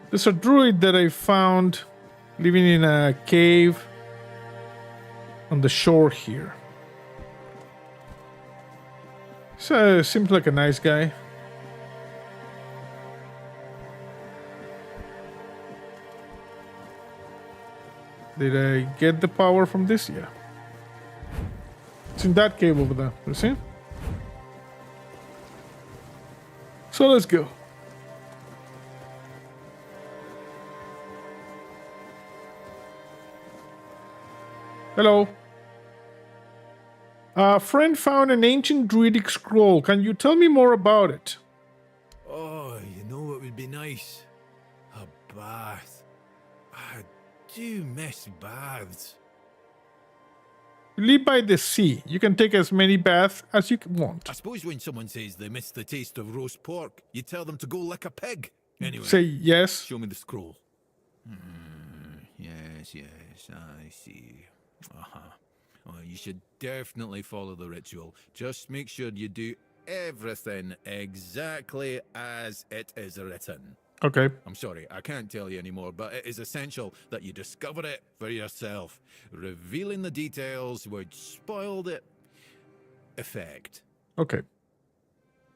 There's a druid that I found living in a cave on the shore here. So seems like a nice guy. Did I get the power from this? Yeah. It's in that cave over there. You see? So let's go. Hello. A friend found an ancient druidic scroll. Can you tell me more about it? Oh, you know what would be nice? A bath. I do miss baths. You live by the sea. You can take as many baths as you want. I suppose when someone says they miss the taste of roast pork, you tell them to go lick a pig. Anyway, Say yes. show me the scroll. Yes, I see. Well, you should definitely follow the ritual. Just make sure you do everything exactly as it is written. Okay. I'm sorry, I can't tell you anymore, but it is essential that you discover it for yourself. Revealing the details would spoil the effect. Okay.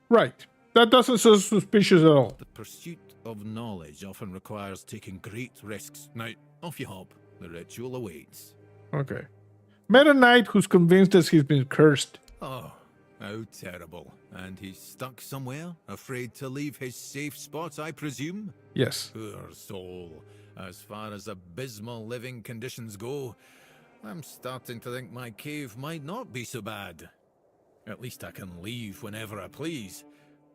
Right. That doesn't sound suspicious at all. The pursuit of knowledge often requires taking great risks. Now, off you hop. The ritual awaits. Okay. Met a knight who's convinced that he's been cursed. Oh, how terrible. And he's stuck somewhere, afraid to leave his safe spot, I presume? Yes. Poor soul. As far as abysmal living conditions go, I'm starting to think my cave might not be so bad. At least I can leave whenever I please.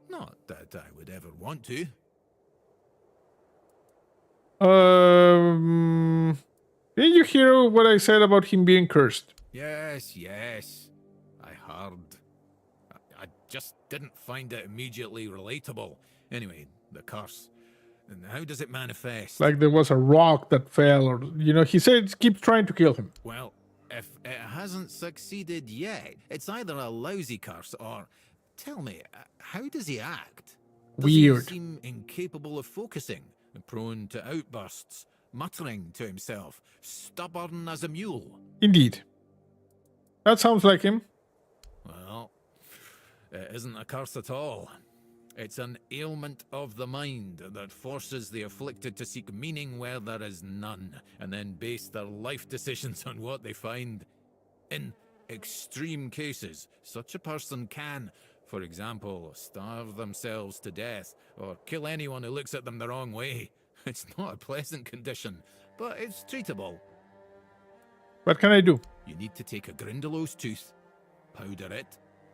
Not that I would ever want to. Didn't you hear what I said about him being cursed? Yes. I heard. I just didn't find it immediately relatable. Anyway, the curse. And how does it manifest? Like there was a rock that fell, or, he said it keeps trying to kill him. Well, if it hasn't succeeded yet, it's either a lousy curse or... Tell me, how does he act? Does Weird. He seem incapable of focusing, prone to outbursts, muttering to himself, stubborn as a mule? Indeed. That sounds like him. Well, it isn't a curse at all. It's an ailment of the mind that forces the afflicted to seek meaning where there is none, and then base their life decisions on what they find. In extreme cases, such a person can, for example, starve themselves to death, or kill anyone who looks at them the wrong way. It's not a pleasant condition, but it's treatable. What can I do? You need to take a Grindelows tooth, powder it,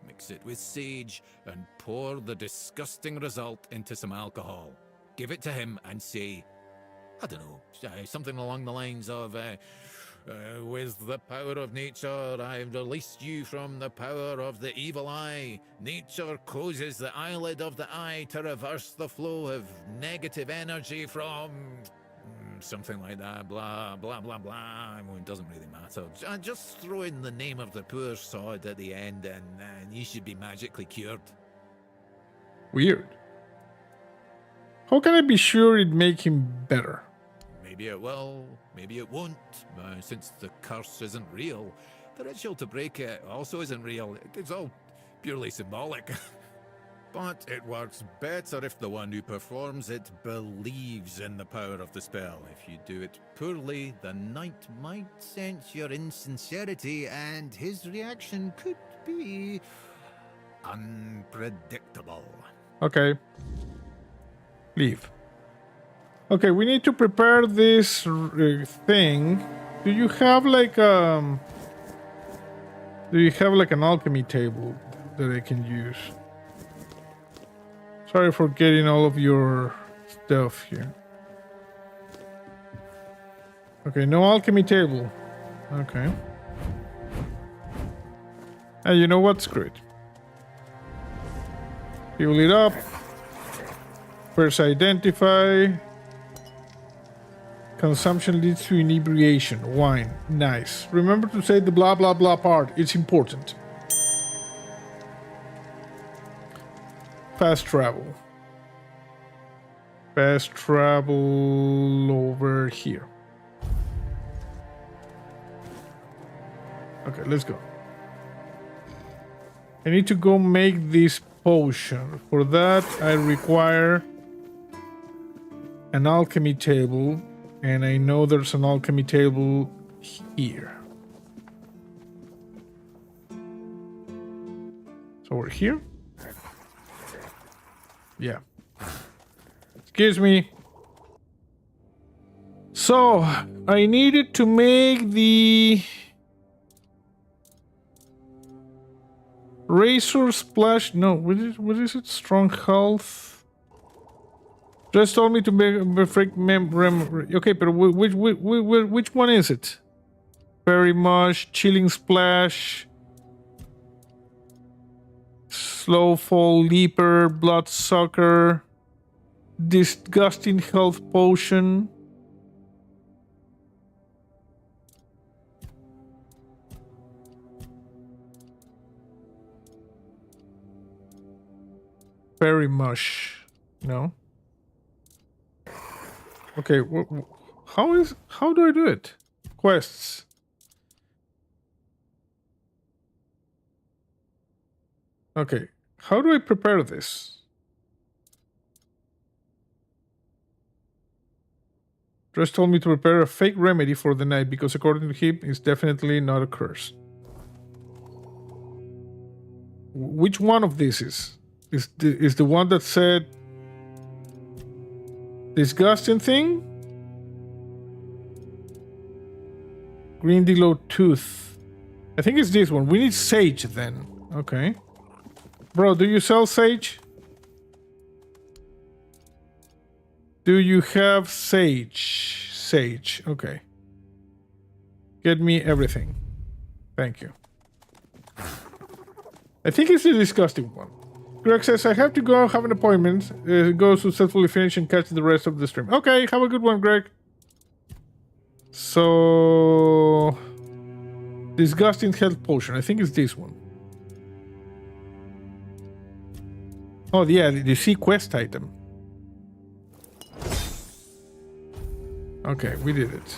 mix it with sage, and pour the disgusting result into some alcohol. Give it to him and say, I don't know, something along the lines of, with the power of nature, I've released you from the power of the evil eye. Nature closes the eyelid of the eye to reverse the flow of negative energy from... something like that, blah, blah, blah, blah. Well, it doesn't really matter. Just throw in the name of the poor sod at the end and you should be magically cured. Weird. How can I be sure it'd make him better? Maybe it will, maybe it won't. Since the curse isn't real, the ritual to break it also isn't real. It's all purely symbolic. But it works better if the one who performs it believes in the power of the spell. If you do it poorly, the knight might sense your insincerity and his reaction could be unpredictable. Okay. Leave. Okay, we need to prepare this thing. Do you have like an alchemy table that I can use? Sorry for getting all of your stuff here. Okay, no alchemy table. Okay. And you know what? Screw it. Fuel it up. First identify. Consumption leads to inebriation. Wine. Nice. Remember to say the blah blah blah part. It's important. Fast travel. Fast travel over here. Okay, let's go. I need to go make this potion. For that, I require an alchemy table. And I know there's an alchemy table here. So we're here? Yeah. Excuse me. So, I needed to make the Razor Splash. No, what is it? Strong Health. Just told me to make okay, but which one is it? Very much. Chilling Splash. Slow Fall Leaper. Bloodsucker. Disgusting Health Potion. Very much. No. Okay, how do I do it? Quests. Okay, how do I prepare this? Just told me to prepare a fake remedy for the night because according to him, it's definitely not a curse. Which one of these is the one that said disgusting thing? Green Dillo Tooth. I think it's this one. We need sage then. Okay. Bro, do you sell sage? Do you have sage? Sage. Okay. Get me everything. Thank you. I think it's the disgusting one. Greg says, I have to go have an appointment. Go successfully finish and catch the rest of the stream. Okay, have a good one, Greg. So... Disgusting Health Potion. I think it's this one. Oh, yeah, the C quest item. Okay, we did it.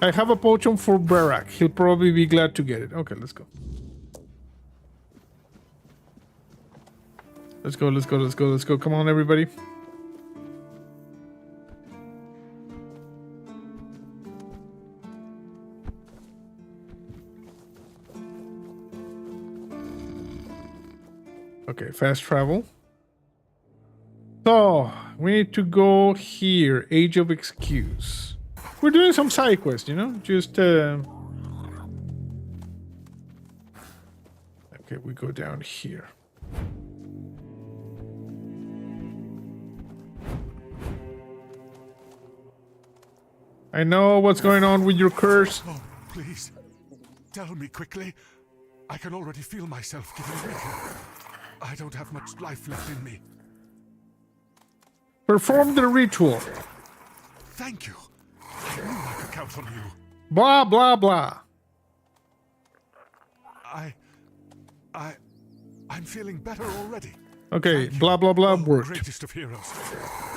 I have a potion for Barak. He'll probably be glad to get it. Okay, let's go. Let's go, let's go, let's go, let's go. Come on, everybody. Okay, fast travel. So, we need to go here. Age of Excuse. We're doing some side quests, you know? Just, Okay, we go down here. I know what's going on with your curse. Oh, please. Tell me quickly. I can already feel myself getting weaker. I don't have much life left in me. Perform the ritual. Thank you. I knew I could count on you. Blah, blah, blah. I'm feeling better already. Okay, blah, blah, blah worked. Greatest of heroes.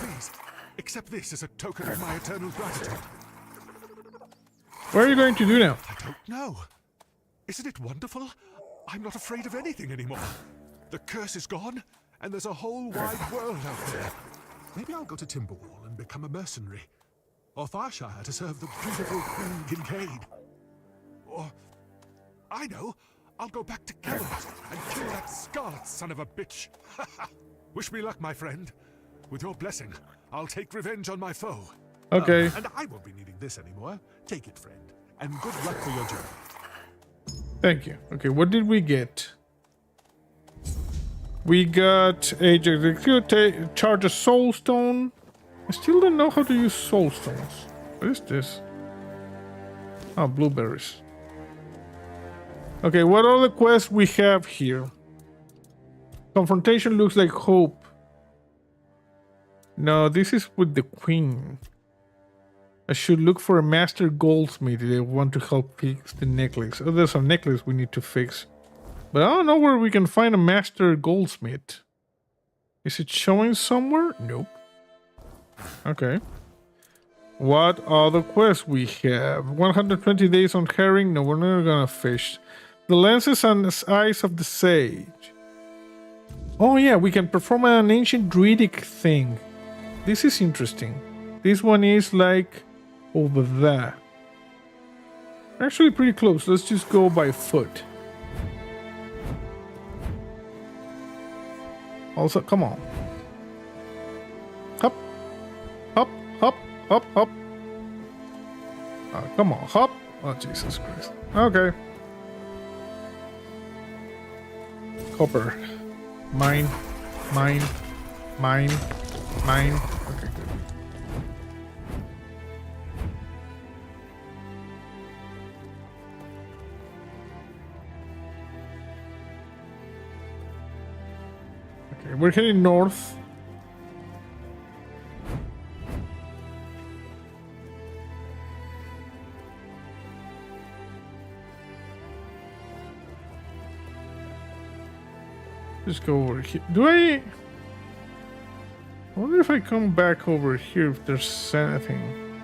Please, accept this as a token of my eternal gratitude. What are you going to do now? I don't know. Isn't it wonderful? I'm not afraid of anything anymore. The curse is gone, and there's a whole wide world out there. Maybe I'll go to Timberwall and become a mercenary. Or Farshire to serve the beautiful Queen Kincaid. Or, I know, I'll go back to Camelot and kill that Scarlet son of a bitch. Wish me luck, my friend. With your blessing, I'll take revenge on my foe. Okay. And I won't be needing this anymore. Take it, friend. And good luck for your journey. Thank you. Okay, what did we get? We got Age of Execute, charge a soul stone. I still don't know how to use soul stones. What is this? Oh, blueberries. Okay, what other quests we have here? Confrontation looks like hope. No, this is with the queen. I should look for a master goldsmith if I want to help fix the necklace. Oh, there's a necklace we need to fix. But I don't know where we can find a master goldsmith. Is it showing somewhere? Nope. Okay. What other quests we have? 120 days on herring? No, we're not gonna fish. The lenses and eyes of the sage. Oh yeah, we can perform an ancient druidic thing. This is interesting. This one is like over there. Actually pretty close. Let's just go by foot. Also, come on. Hop. Hop, hop, hop, hop. Oh, come on, hop. Oh, Jesus Christ. Okay. Copper. Mine. Mine. Mine. Mine. Okay, good. Okay, we're heading north. Just go over here. I wonder if I come back over here if there's anything.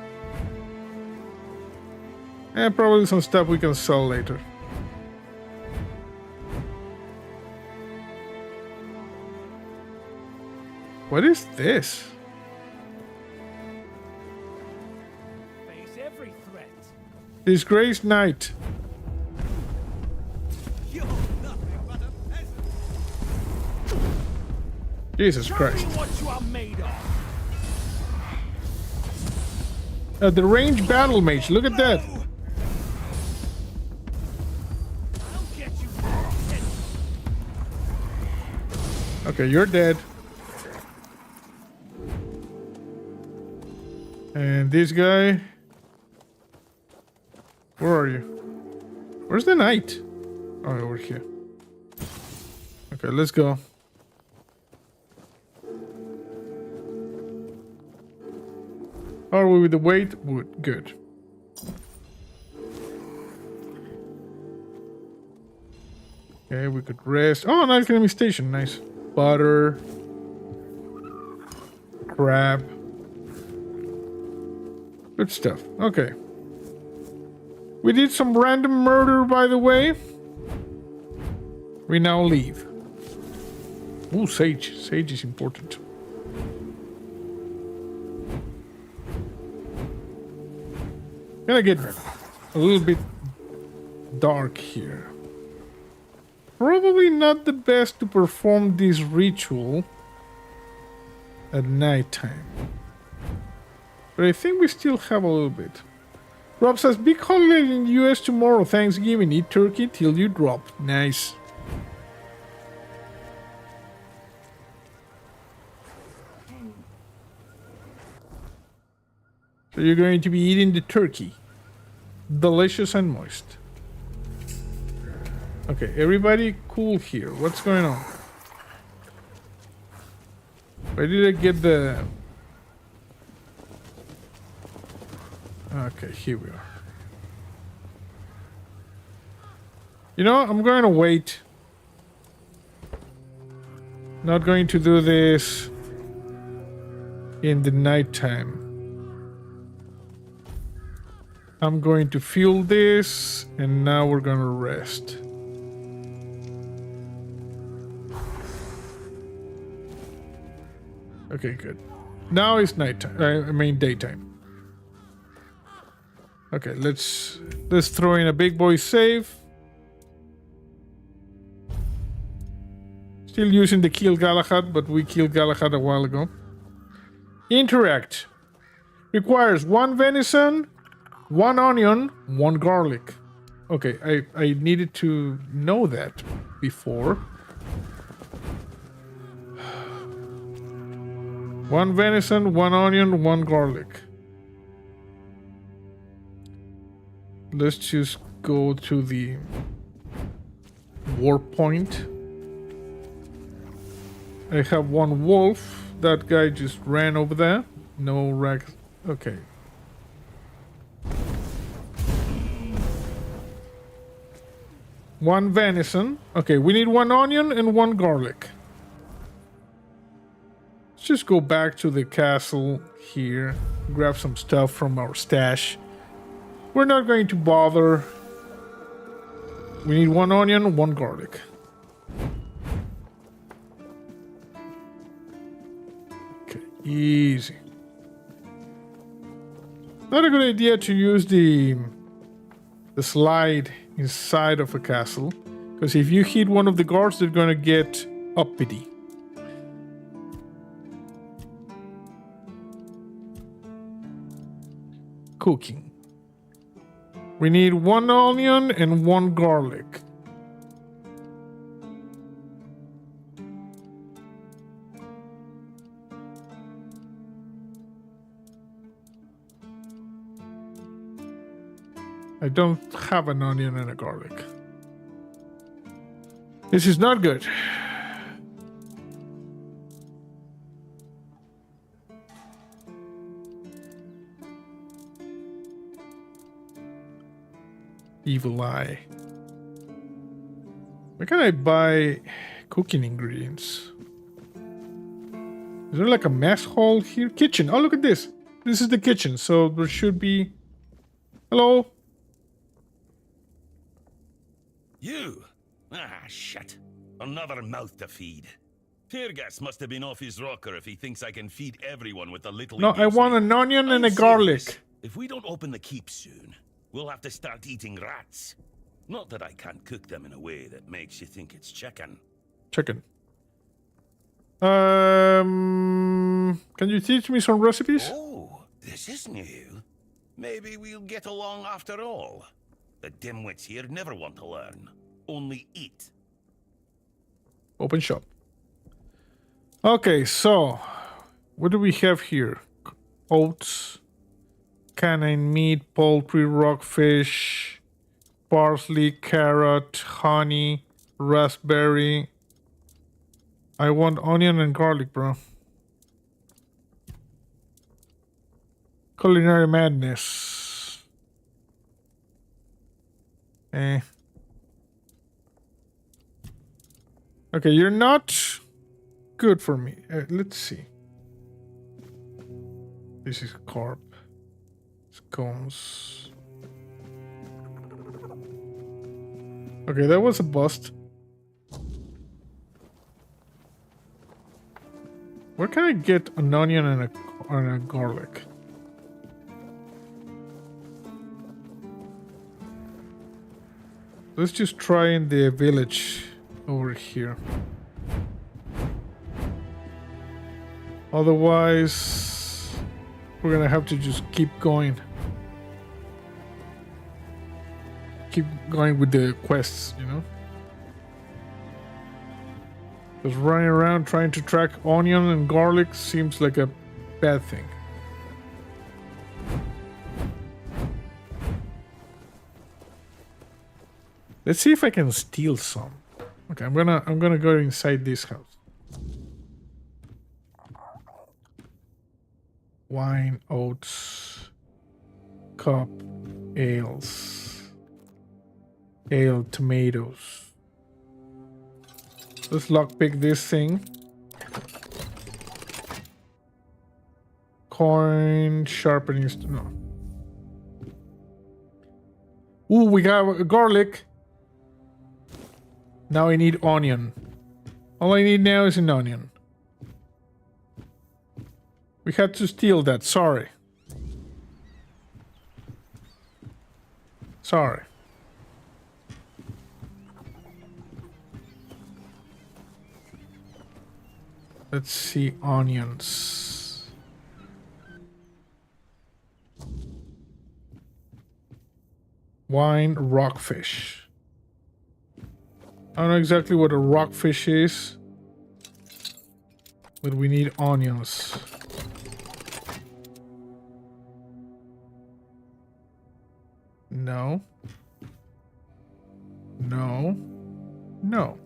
And probably some stuff we can sell later. What is this? Face every threat. Disgraced knight. You're nothing but a peasant. Jesus Christ. Show me what you are made of. The ranged battle mage. Look at that. I'll get you. Okay, you're dead. And this guy. Where are you? Where's the knight? Oh, over here. Okay, let's go. How are we with the weight? Good. Okay, we could rest. Oh, an alchemy station. Nice. Butter. Crab. Good stuff. Okay. We did some random murder, by the way. We now leave. Ooh, sage. Sage is important. Gonna get a little bit dark here. Probably not the best to perform this ritual at nighttime. But I think we still have a little bit. Rob says, big holiday in the US tomorrow, Thanksgiving. Eat turkey till you drop. Nice. So you're going to be eating the turkey. Delicious and moist. Okay, everybody cool here. What's going on? Where did I get the... Okay, here we are. You know, I'm going to wait. Not going to do this in the nighttime. I'm going to fuel this, and now we're going to rest. Okay, good. Now it's nighttime. I mean daytime. Okay, let's throw in a big boy save. Still using the kill Galahad, but we killed Galahad a while ago. Interact. Requires 1 venison, 1 onion, 1 garlic. Okay, I needed to know that before. 1 venison, 1 onion, 1 garlic. Let's just go to the war point. I have 1 wolf. That guy just ran over there. No rack. Okay. One venison. Okay, we need one onion and one garlic. Let's just go back to the castle here. Grab some stuff from our stash. We're not going to bother. We need one onion, one garlic. Okay, easy. Not a good idea to use the slide inside of a castle, because if you hit one of the guards, they're gonna get uppity. Cooking. We need one onion and one garlic. I don't have an onion and a garlic. This is not good. Evil eye. Where can I buy cooking ingredients? Is there like a mess hall here? Kitchen. Oh, look at this. This is the kitchen. So there should be... Hello? You? Ah, shit. Another mouth to feed. Teargas must have been off his rocker if he thinks I can feed everyone with the little... No, I want an onion and a garlic. If we don't open the keep soon, we'll have to start eating rats. Not that I can't cook them in a way that makes you think it's chicken. Chicken. Can you teach me some recipes? Oh, this is new. Maybe we'll get along after all. The dimwits here never want to learn. Only eat. Open shop. Okay, so what do we have here? Oats, canine meat, poultry, rockfish, parsley, carrot, honey, raspberry. I want onion and garlic, bro. Culinary madness. Eh. Okay, you're not good for me. Let's see. This is carp. Scones. Okay, that was a bust. Where can I get an onion and a garlic? Let's just try in the village over here. Otherwise, we're gonna have to just keep going. Keep going with the quests, you know? Because running around trying to track onion and garlic seems like a bad thing. Let's see if I can steal some. Okay, I'm gonna go inside this house. Wine, oats, cup, ales, ale, tomatoes. Let's lockpick this thing. Coin, sharpening. No. Ooh, we got a garlic. Now I need onion. All I need now is an onion. We had to steal that. Sorry. Sorry. Let's see, onions. Wine, rockfish. I don't know exactly what a rockfish is, but we need onions. No. No. No.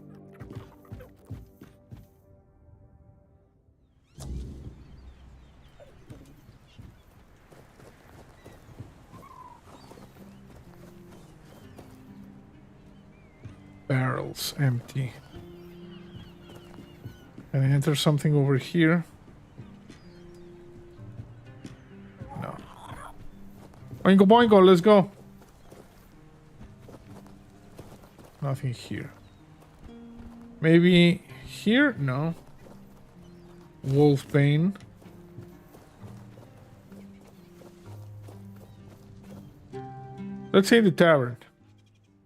barrels, empty. Can I enter something over here? No. Boingo boingo, let's go. Nothing here. Maybe here? No. Wolfbane. Let's say the tavern.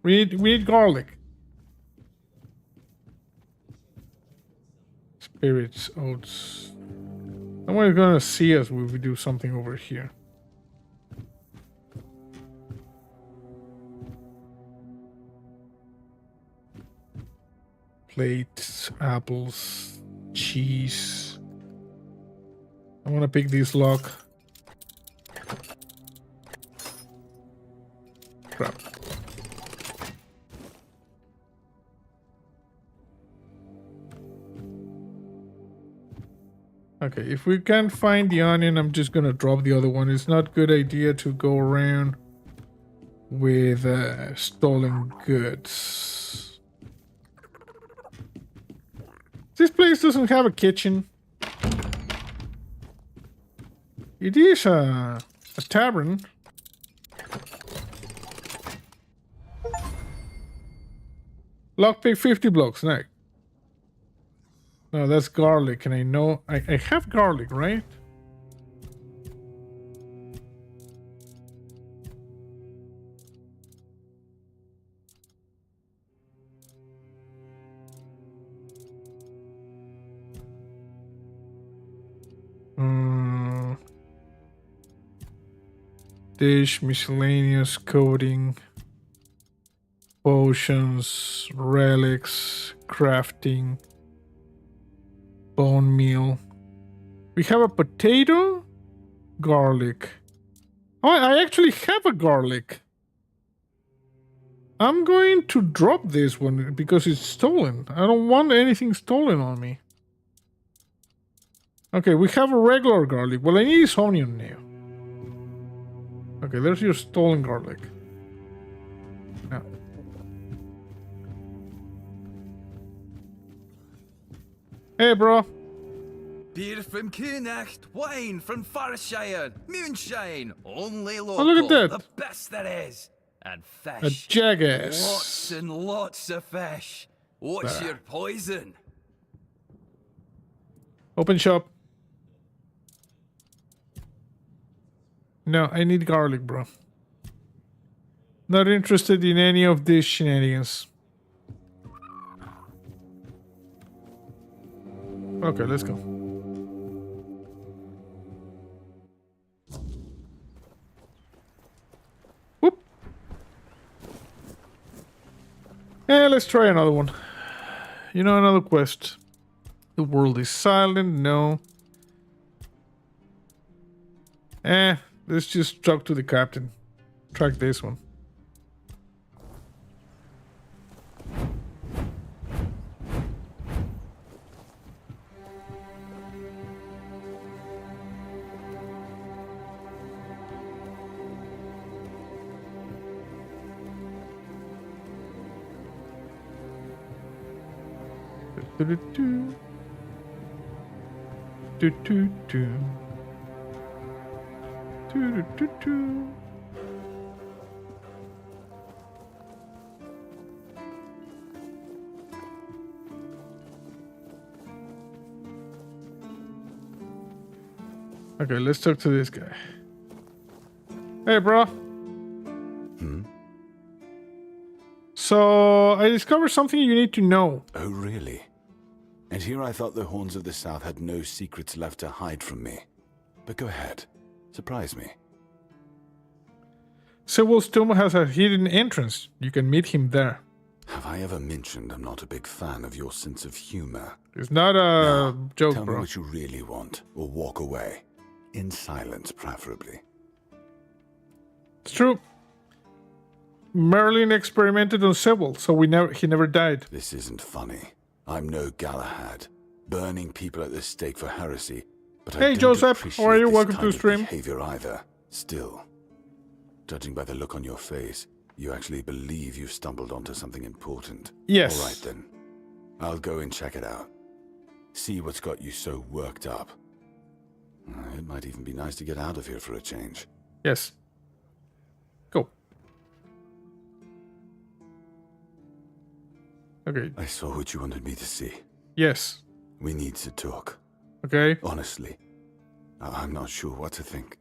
We need garlic. Spirits, oats. Someone's gonna see us when we do something over here. Plates, apples, cheese. I wanna pick this lock. Crap. Okay, if we can't find the onion, I'm just gonna drop the other one. It's not a good idea to go around with stolen goods. This place doesn't have a kitchen. It is a tavern. Lockpick 50 blocks, no. No, that's garlic, and I know I have garlic, right? Dish, miscellaneous, coding, potions, relics, crafting, bone meal. We have a potato, garlic. Oh, I actually have a garlic. I'm going to drop this one because it's stolen. I don't want anything stolen on me. Okay, we have a regular garlic. Well, I need this onion now. Okay, there's your stolen garlic. Now. Hey, bro. Beer from Kunacht, wine from Farshire, moonshine, only local. Oh, look at that. The best there is. And fish. A jackass. Lots and lots of fish. What's your poison? Open shop. No, I need garlic, bro. Not interested in any of these shenanigans. Okay, let's go. Whoop. Yeah, let's try another one. You know, another quest. The world is silent, no. Let's just talk to the captain. Track this one. Do-do-do. Do-do-do. Do-do-do-do. Okay, let's talk to this guy. Hey, bro. So, I discovered something you need to know. Oh, really? And here I thought the Horns of the South had no secrets left to hide from me. But go ahead. Surprise me. Sewell's tomb has a hidden entrance. You can meet him there. Have I ever mentioned I'm not a big fan of your sense of humor? It's not a joke, Tell bro. me what you really want, or walk away. In silence, preferably. It's true. Merlin experimented on Sewell, so he never died. This isn't funny. I'm no Galahad, burning people at the stake for heresy. But Hey, I don't Joseph, appreciate how are you? this Welcome kind to the of stream. behavior either. Still, judging by the look on your face, you actually believe you've stumbled onto something important. Yes. All right then. I'll go and check it out. See what's got you so worked up. It might even be nice to get out of here for a change. Yes. Go. Okay. I saw what you wanted me to see. Yes. We need to talk. Okay. Honestly, I'm not sure what to think.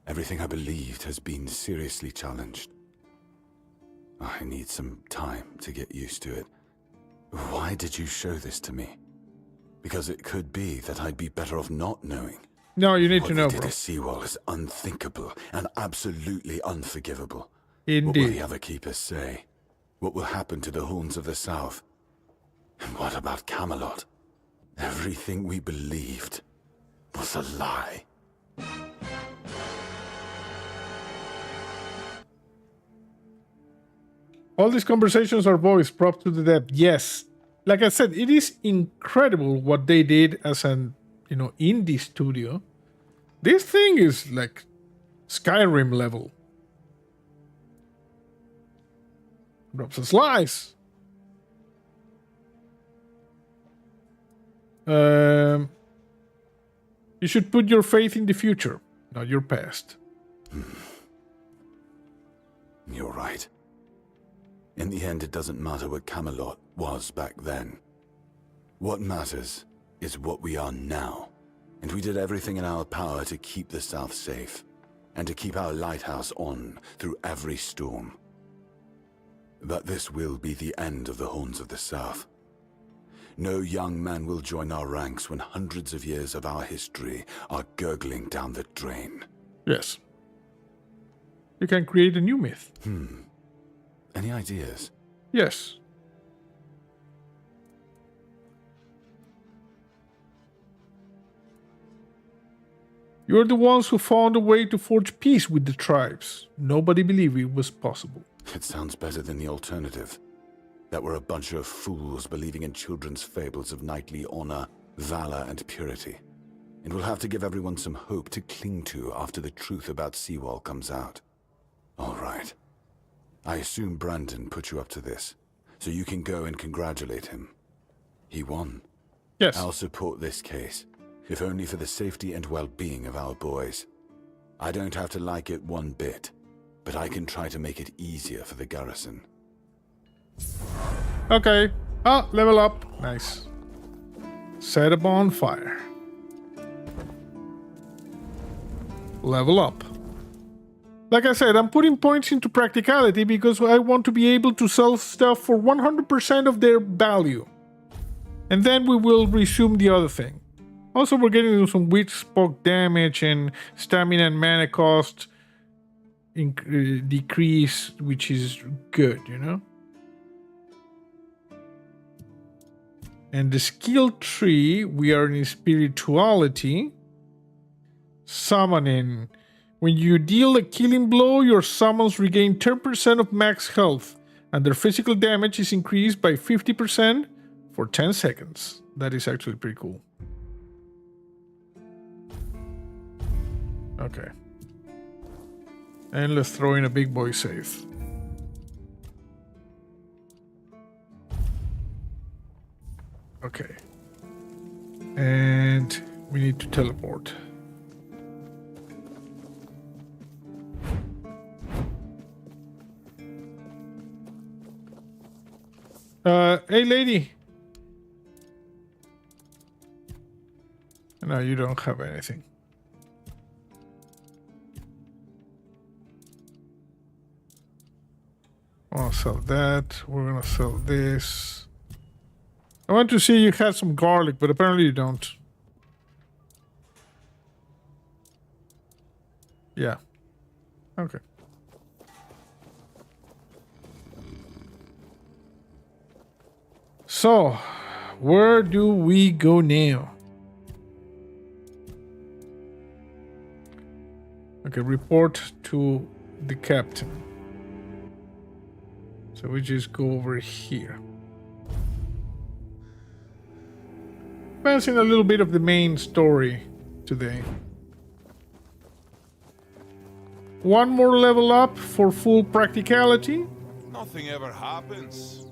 Everything I believed has been seriously challenged. I need some time to get used to it. Why did you show this to me? Because it could be that I'd be better off not knowing. No, you need What to they know, did bro. to Seawall is unthinkable and absolutely unforgivable. Indeed. What will the other keepers say? What will happen to the Horns of the South? And what about Camelot? Everything we believed was a lie. All these conversations are voiced, prop to the depth. Yes. Like I said, it is incredible what they did as an, indie studio. This thing is like Skyrim level. Drops a slice. You should put your faith in the future, not your past. You're right. In the end, it doesn't matter what Camelot was back then. What matters is what we are now. And we did everything in our power to keep the South safe, and to keep our lighthouse on through every storm. But this will be the end of the Horns of the South. No young man will join our ranks when hundreds of years of our history are gurgling down the drain. Yes. You can create a new myth. Any ideas? Yes. You're the ones who found a way to forge peace with the tribes. Nobody believed it was possible. It sounds better than the alternative. That we're a bunch of fools believing in children's fables of knightly honor, valor, and purity. And we'll have to give everyone some hope to cling to after the truth about Seawall comes out. All right. I assume Brandon put you up to this, so you can go and congratulate him. He won. Yes. I'll support this case, if only for the safety and well-being of our boys. I don't have to like it one bit, but I can try to make it easier for the garrison. Okay. Ah, level up. Nice. Set a bonfire. Level up. Like I said, I'm putting points into practicality because I want to be able to sell stuff for 100% of their value. And then we will resume the other thing. Also, we're getting some weak spot damage and stamina and mana cost decrease, which is good, And the skill tree, we are in spirituality. Summoning. When you deal a killing blow, your summons regain 10% of max health, and their physical damage is increased by 50% for 10 seconds. That is actually pretty cool. Okay. And let's throw in a big boy save. Okay. And we need to teleport. Hey lady. No, you don't have anything. I'll sell that. We're gonna sell this. I want to see you had some garlic, but apparently you don't. Yeah. Okay. So, where do we go now? Okay, report to the captain. So we just go over here. Advancing a little bit of the main story today. One more level up for full practicality. Nothing ever happens.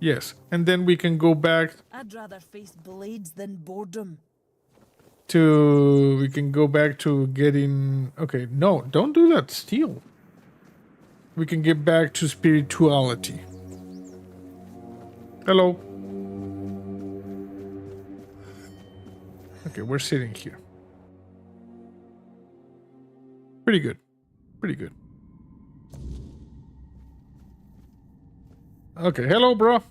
Yes, and then we can go back I'd rather face blades than boredom. to... We can go back to getting... Okay, no, don't do that. Steal. We can get back to spirituality. Hello. Okay, we're sitting here. Pretty good. Pretty good. Okay, hello, bro.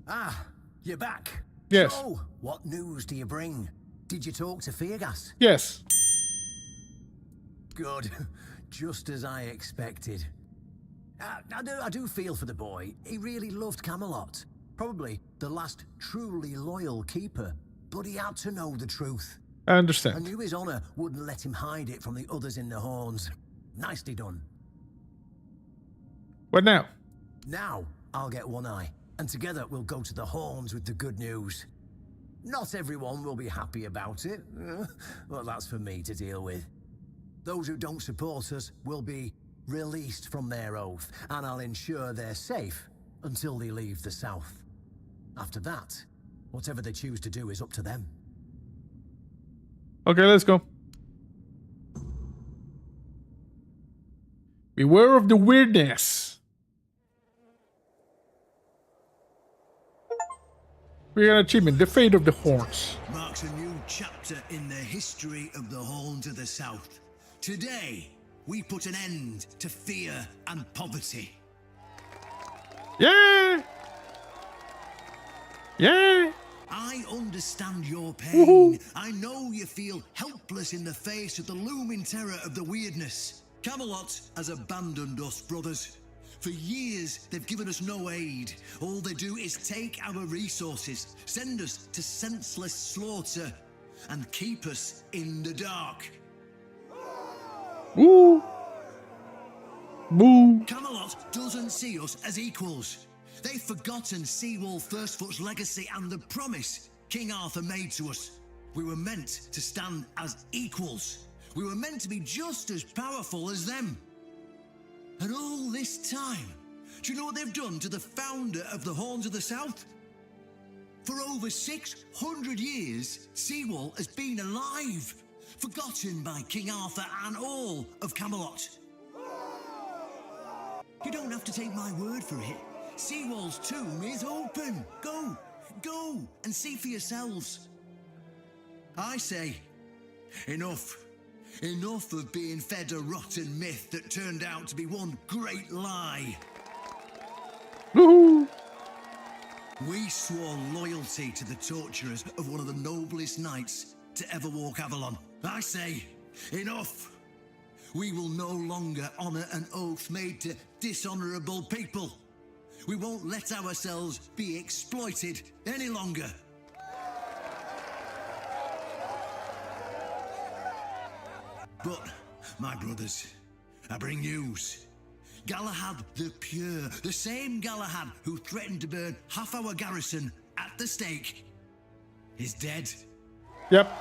Ah, you're back. Yes. So, what news do you bring? Did you talk to Feargas? Yes. Good. Just as I expected. I do feel for the boy. He really loved Camelot. Probably the last truly loyal keeper. But he had to know the truth. I I understand. knew his honor wouldn't let him hide it from the others in the horns. Nicely done. What now? Now, I'll get one eye. And together we'll go to the horns with the good news. Not everyone will be happy about it. Well, that's for me to deal with. Those who don't support us will be released from their oath, and I'll ensure they're safe until they leave the south. After that, whatever they choose to do is up to them. Okay, let's go. Beware of the weirdness. We got an achievement, the fate of the horns. Marks a new chapter in the history of the horns of the south. Today, we put an end to fear and poverty. Yeah! Yeah! I understand your pain. I know you feel helpless in the face of the looming terror of the weirdness. Camelot has abandoned us, brothers. For years, they've given us no aid. All they do is take our resources, send us to senseless slaughter, and keep us in the dark. Woo! Boo! Camelot doesn't see us as equals. They've forgotten Seawall Firstfoot's legacy and the promise King Arthur made to us. We were meant to stand as equals. We were meant to be just as powerful as them. And all this time, do you know what they've done to the founder of the Horns of the South? For over 600 years, Seawall has been alive, forgotten by King Arthur and all of Camelot. You don't have to take my word for it. Seawall's tomb is open. Go and see for yourselves. I say, enough. Enough of being fed a rotten myth that turned out to be one great lie. Woohoo! We swore loyalty to the torturers of one of the noblest knights to ever walk Avalon. I say, enough. We will no longer honor an oath made to dishonorable people. We won't let ourselves be exploited any longer. But, my brothers, I bring news. Galahad the Pure, the same Galahad who threatened to burn half our garrison at the stake, is dead. Yep.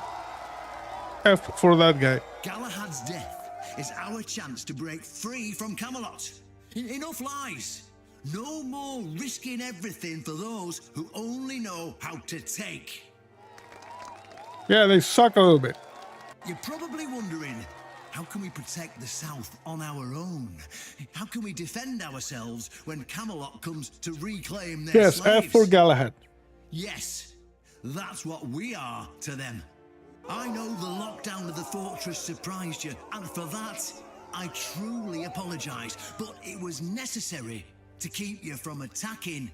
F for that guy. Galahad's death is our chance to break free from Camelot. Enough lies. No more risking everything for those who only know how to take. Yeah, they suck a little bit. You're probably wondering, how can we protect the South on our own? How can we defend ourselves when Camelot comes to reclaim their Yes, slaves? F for Galahad. Yes, that's what we are to them. I know the lockdown of the fortress surprised you, and for that, I truly apologize, but it was necessary to keep you from attacking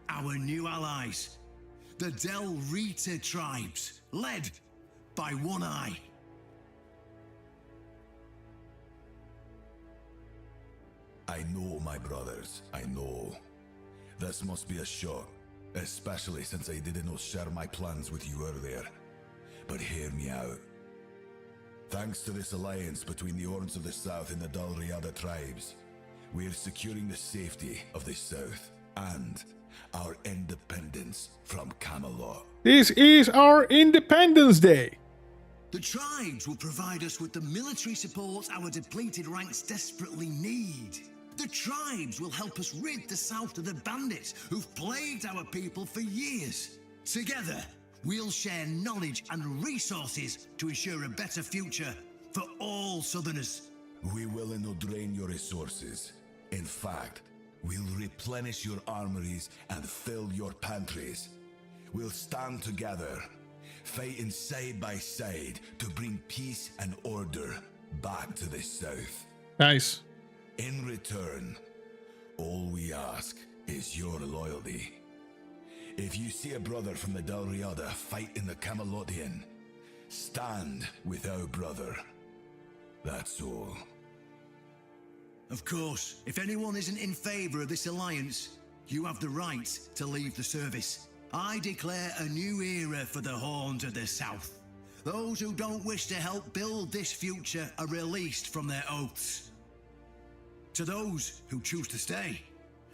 our new allies, the Del Rita tribes, led by One Eye. I know, my brothers, I know. This must be a shock, especially since I didn't share my plans with you earlier. But hear me out. Thanks to this alliance between the Horns of the South and the Dal Riada tribes, we are securing the safety of the South and our independence from Camelot. This is our Independence Day. The tribes will provide us with the military support our depleted ranks desperately need. The tribes will help us rid the South of the bandits who've plagued our people for years. Together, we'll share knowledge and resources to ensure a better future for all Southerners. We will not drain your resources. In fact, we'll replenish your armories and fill your pantries. We'll stand together, fighting side by side to bring peace and order back to the South. Nice. In return, all we ask is your loyalty. If you see a brother from the Dalriada fight in the Camelotian, stand with our brother. That's all. Of course, if anyone isn't in favor of this alliance, you have the right to leave the service. I declare a new era for the Horns of the South. Those who don't wish to help build this future are released from their oaths. To those who choose to stay,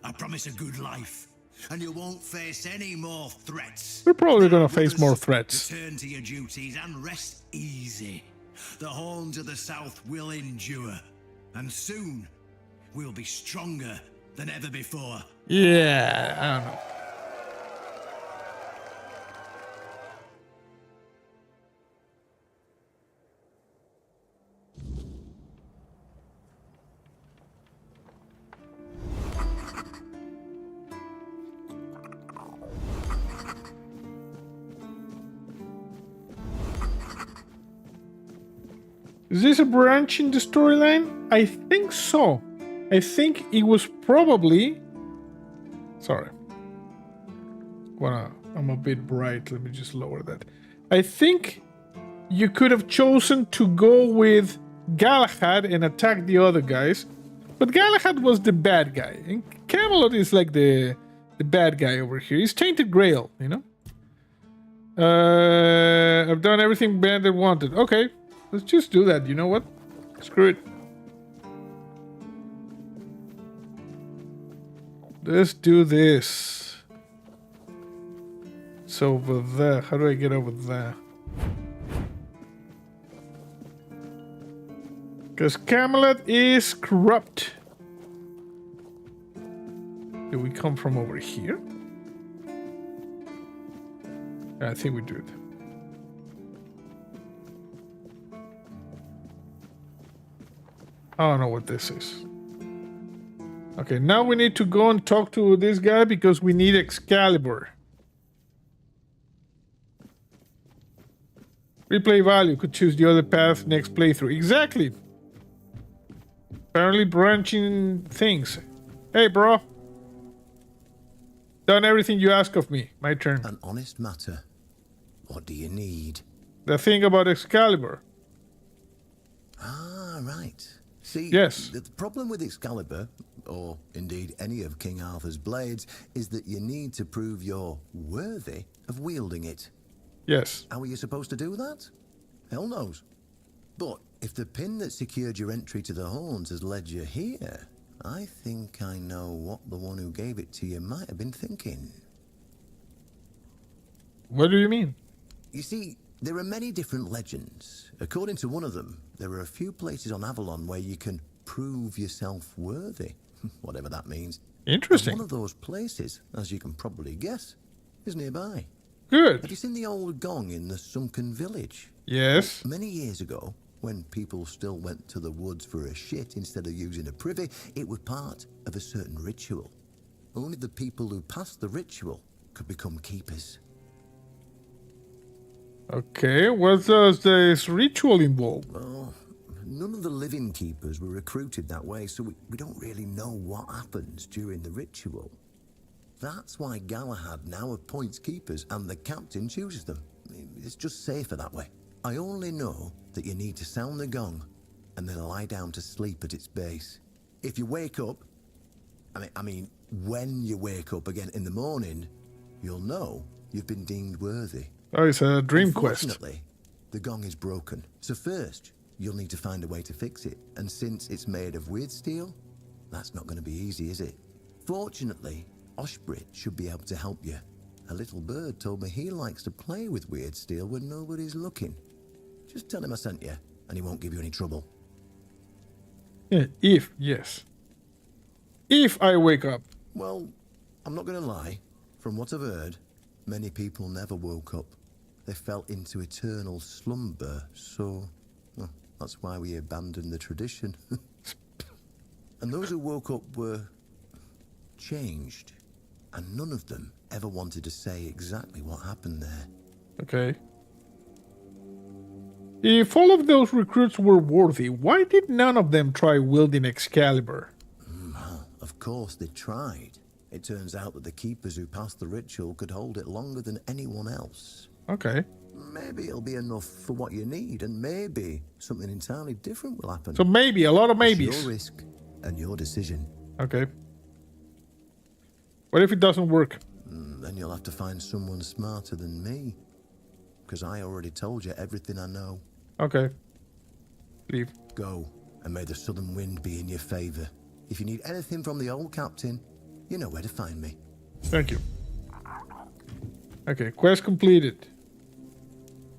I promise a good life, and you won't face any more threats. We're probably gonna face more threats. Return to your duties and rest easy. The Horns of the South will endure, and soon we'll be stronger than ever before. Yeah, I don't know. Is this a branch in the storyline? I think so. I think it was probably... Sorry. Well, I'm a bit bright. Let me just lower that. I think you could have chosen to go with Galahad and attack the other guys. But Galahad was the bad guy. And Camelot is like the bad guy over here. He's Tainted Grail, you know? I've done everything Bandit wanted. Okay. Let's just do that. You know what? Screw it. Let's do this. It's over there. How do I get over there? Because Camelot is corrupt. Do we come from over here? I think we do it. I don't know what this is. Okay, now we need to go and talk to this guy because we need Excalibur. Replay value. Could choose the other path next playthrough. Exactly. Apparently branching things. Hey, bro. Done everything you ask of me. My turn. An honest matter. What do you need? The thing about Excalibur. Ah, right. See, yes. The problem with Excalibur, or indeed any of King Arthur's blades, is that you need to prove you're worthy of wielding it. Yes. How are you supposed to do that? Hell knows. But if the pin that secured your entry to the Horns has led you here, I think I know what the one who gave it to you might have been thinking. What do you mean? You see, there are many different legends. According to one of them, there are a few places on Avalon where you can prove yourself worthy, whatever that means. Interesting. And one of those places, as you can probably guess, is nearby. Good. Have you seen the old gong in the sunken village? Yes. Many years ago, when people still went to the woods for a shit instead of using a privy, it was part of a certain ritual. Only the people who passed the ritual could become keepers. Okay, what does this ritual involve? Well, none of the living keepers were recruited that way, so we don't really know what happens during the ritual. That's why Galahad now appoints keepers and the captain chooses them. It's just safer that way. I only know that you need to sound the gong and then lie down to sleep at its base. If you wake up, I mean, when you wake up again in the morning, you'll know you've been deemed worthy. Oh, it's a dream quest. Unfortunately, the gong is broken. So first, you'll need to find a way to fix it. And since it's made of weird steel, that's not going to be easy, is it? Fortunately, Oshbrit should be able to help you. A little bird told me he likes to play with weird steel when nobody's looking. Just tell him I sent you, and he won't give you any trouble. Yeah, yes. If I wake up. Well, I'm not going to lie. From what I've heard, many people never woke up. They fell into eternal slumber, so well, that's why we abandoned the tradition. And those who woke up were changed, and none of them ever wanted to say exactly what happened there. Okay. If all of those recruits were worthy, why did none of them try wielding Excalibur? Of course they tried. It turns out that the keepers who passed the ritual could hold it longer than anyone else. Okay. Maybe it'll be enough for what you need, and maybe something entirely different will happen. So maybe, a lot of maybes. It's your risk and your decision. Okay. What if it doesn't work? Then you'll have to find someone smarter than me. Because I already told you everything I know. Okay. Leave. Go, and may the southern wind be in your favor. If you need anything from the old captain, you know where to find me. Thank you. Okay, quest completed.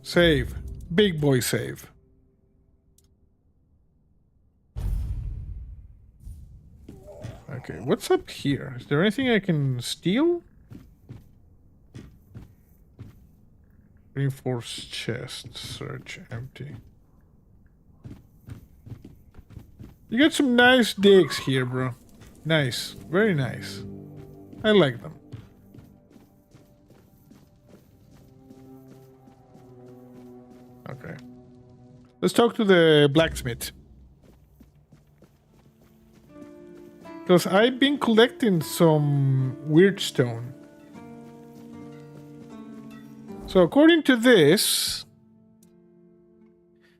Save. Big boy save. Okay, what's up here? Is there anything I can steal? Reinforced chest. Search empty. You got some nice digs here, bro. Nice. Very nice. I like them. Okay. Let's talk to the blacksmith. Because I've been collecting some weird stone. So according to this,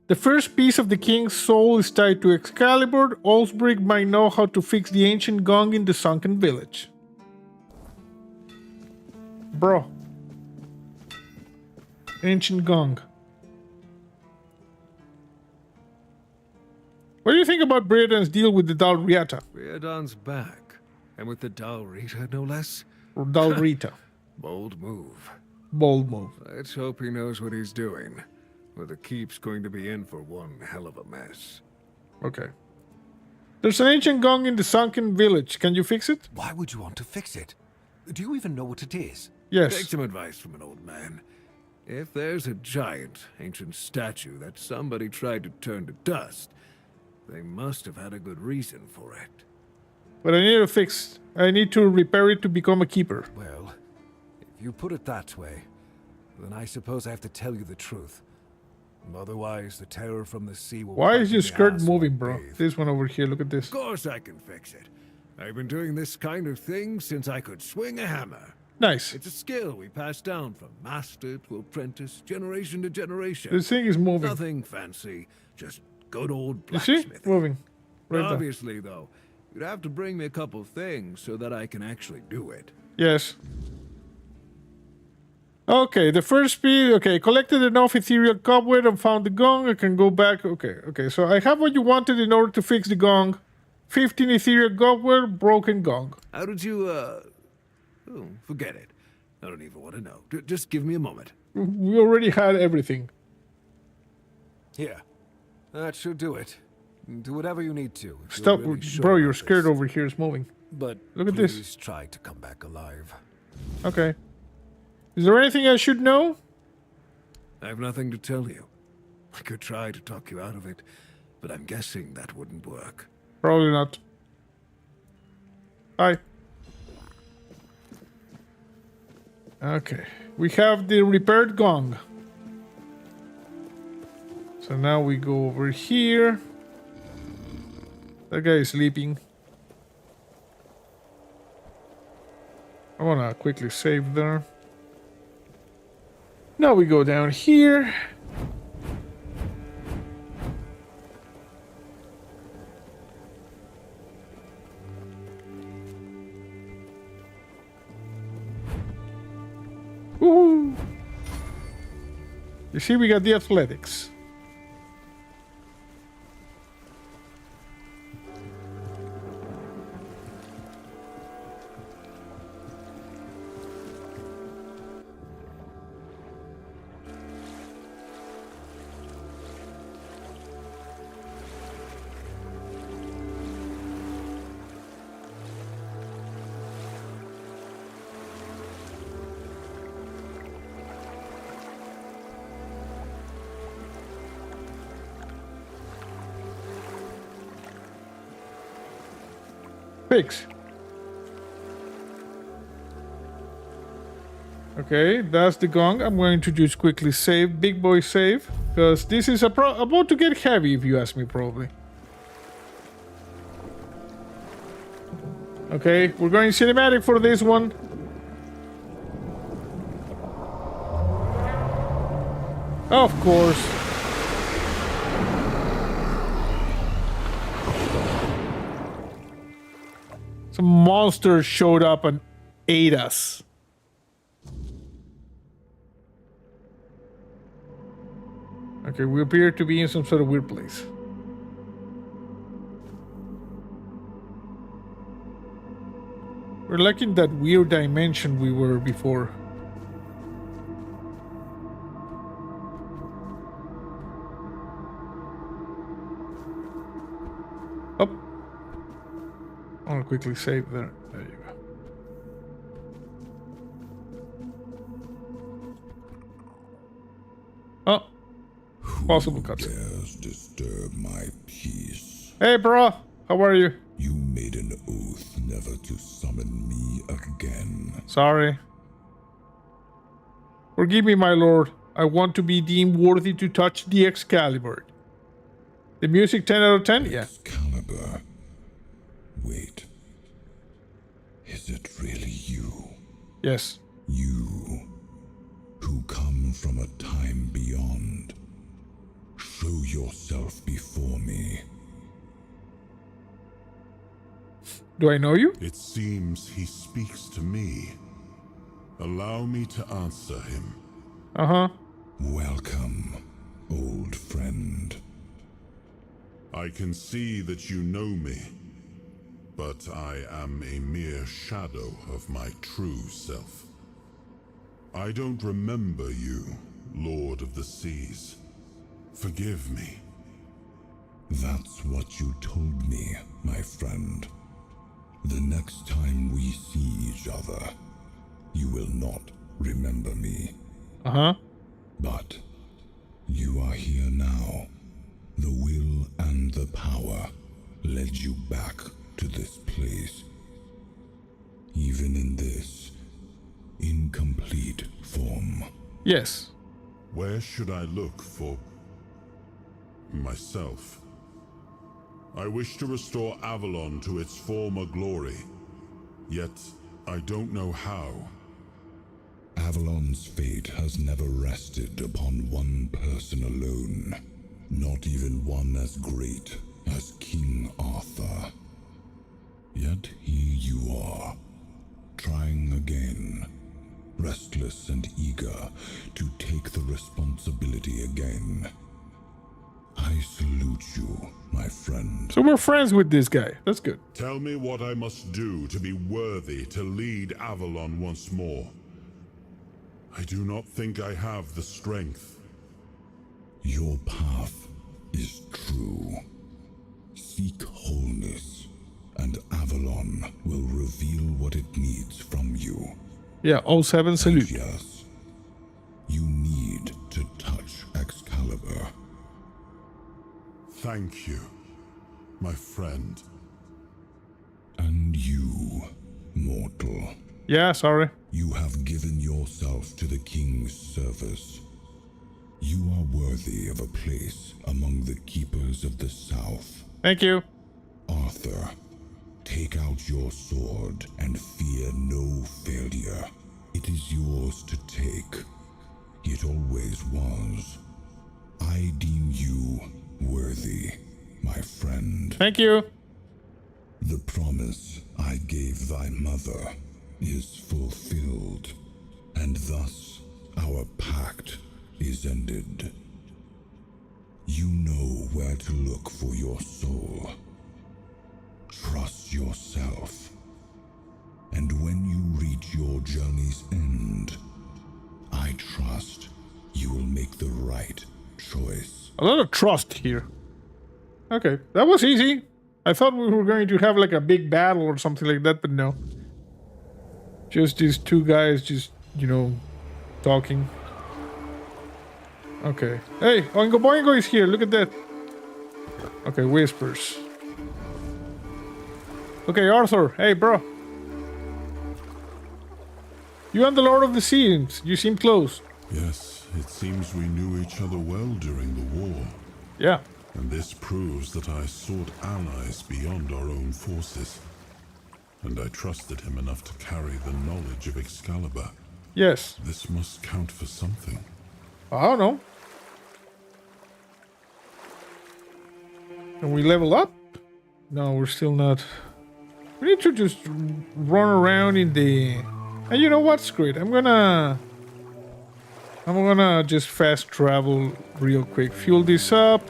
the first piece of the king's soul is tied to Excalibur. Osbrick might know how to fix the ancient gong in the sunken village. Bro. Ancient gong. What do you think about Breredan's deal with the Dalriata? Breredan's back. And with the Dalrita, no less? Or Dalrita. Bold move. Bold move. Let's hope he knows what he's doing. Or the keep's going to be in for one hell of a mess. Okay. There's an ancient gong in the sunken village. Can you fix it? Why would you want to fix it? Do you even know what it is? Yes. Take some advice from an old man. If there's a giant, ancient statue that somebody tried to turn to dust, they must have had a good reason for it. But I need to fix. I need to repair it to become a keeper. Well, if you put it that way, then I suppose I have to tell you the truth. Otherwise, the terror from the sea will... Why is your skirt moving, bro? This one over here, look at this. Of course I can fix it. I've been doing this kind of thing since I could swing a hammer. Nice. It's a skill we pass down from master to apprentice, generation to generation. This thing is moving. Nothing fancy, just good old You see? blacksmithing. Moving. Right there. Obviously, though, you'd have to bring me a couple things so that I can actually do it. Yes. Okay, the first speed. Okay, collected enough ethereal cobweb and found the gong. I can go back. Okay. So I have what you wanted in order to fix the gong. 15 ethereal cobweb, broken gong. How did you, Oh, forget it. I don't even want to know. Just give me a moment. We already had everything. Here. That should do it. Do whatever you need to. Stop, really sure bro, your about skirt this. over here is moving. But look at this. please try to come back alive. Okay. Is there anything I should know? I have nothing to tell you. I could try to talk you out of it, but I'm guessing that wouldn't work. Probably not. Hi. Okay. We have the repaired gong. So now we go over here. That guy is sleeping. I wanna quickly save there. Now we go down here. Woohoo! You see, we got the athletics. pigs. Okay, that's the gong. I'm going to just quickly save, big boy save, because this is about to get heavy, if you ask me, probably. Okay, we're going cinematic for this one. Of course. Some monsters showed up and ate us. Okay, we appear to be in some sort of weird place. We're like in that weird dimension we were before. Up. I'll quickly save there. There you go. Oh. Possible cuts. Dares disturb my peace. Hey, bro. How are you? You made an oath never to summon me again. Sorry. Forgive me, my lord. I want to be deemed worthy to touch the Excalibur. The music 10 out of 10? Yeah. Excalibur. Wait. Is it really you? Yes. You, who come from a time beyond. Show yourself before me. Do I know you? It seems he speaks to me. Allow me to answer him. Uh-huh. Welcome, old friend. I can see that you know me, but I am a mere shadow of my true self. I don't remember you, Lord of the Seas. Forgive me. That's what you told me, my friend. The next time we see each other, you will not remember me. Uh-huh. But you are here now. The will and the power led you back to this place. Even in this incomplete form. Yes. Where should I look for myself? I wish to restore Avalon to its former glory, yet I don't know how. Avalon's fate has never rested upon one person alone, not even one as great as King Arthur. Yet here you are, trying again, restless and eager to take the responsibility again. I salute you, my friend. So we're friends with this guy. That's good. Tell me what I must do to be worthy to lead Avalon once more. I do not think I have the strength. Your path is true. Seek wholeness, and Avalon will reveal what it needs from you. Yeah, 07 salute. And yes, you need to touch Excalibur. Thank you, my friend. And you, mortal. Yeah, sorry. You have given yourself to the king's service. You are worthy of a place among the keepers of the South. Thank you. Arthur, take out your sword and fear no failure. It is yours to take. It always was. I deem you worthy, my friend. Thank you. The promise I gave thy mother is fulfilled, and thus our pact is ended. You know where to look for your soul. Trust yourself. And when you reach your journey's end, I trust you will make the right choice. A lot of trust here. Okay, that was easy. I thought we were going to have like a big battle or something like that, but no. Just these two guys just, you know, talking. Okay. Hey, Oingo Boingo is here. Look at that. Okay, whispers. Okay, Arthur. Hey, bro. You and the Lord of the Seas. You seem close. Yes, it seems we knew each other well during the war. Yeah. And this proves that I sought allies beyond our own forces. And I trusted him enough to carry the knowledge of Excalibur. Yes. This must count for something. I don't know. Can we level up? No, we're still not. We need to just run around in the... And you know what? Screw it. I'm gonna just fast travel real quick. Fuel this up.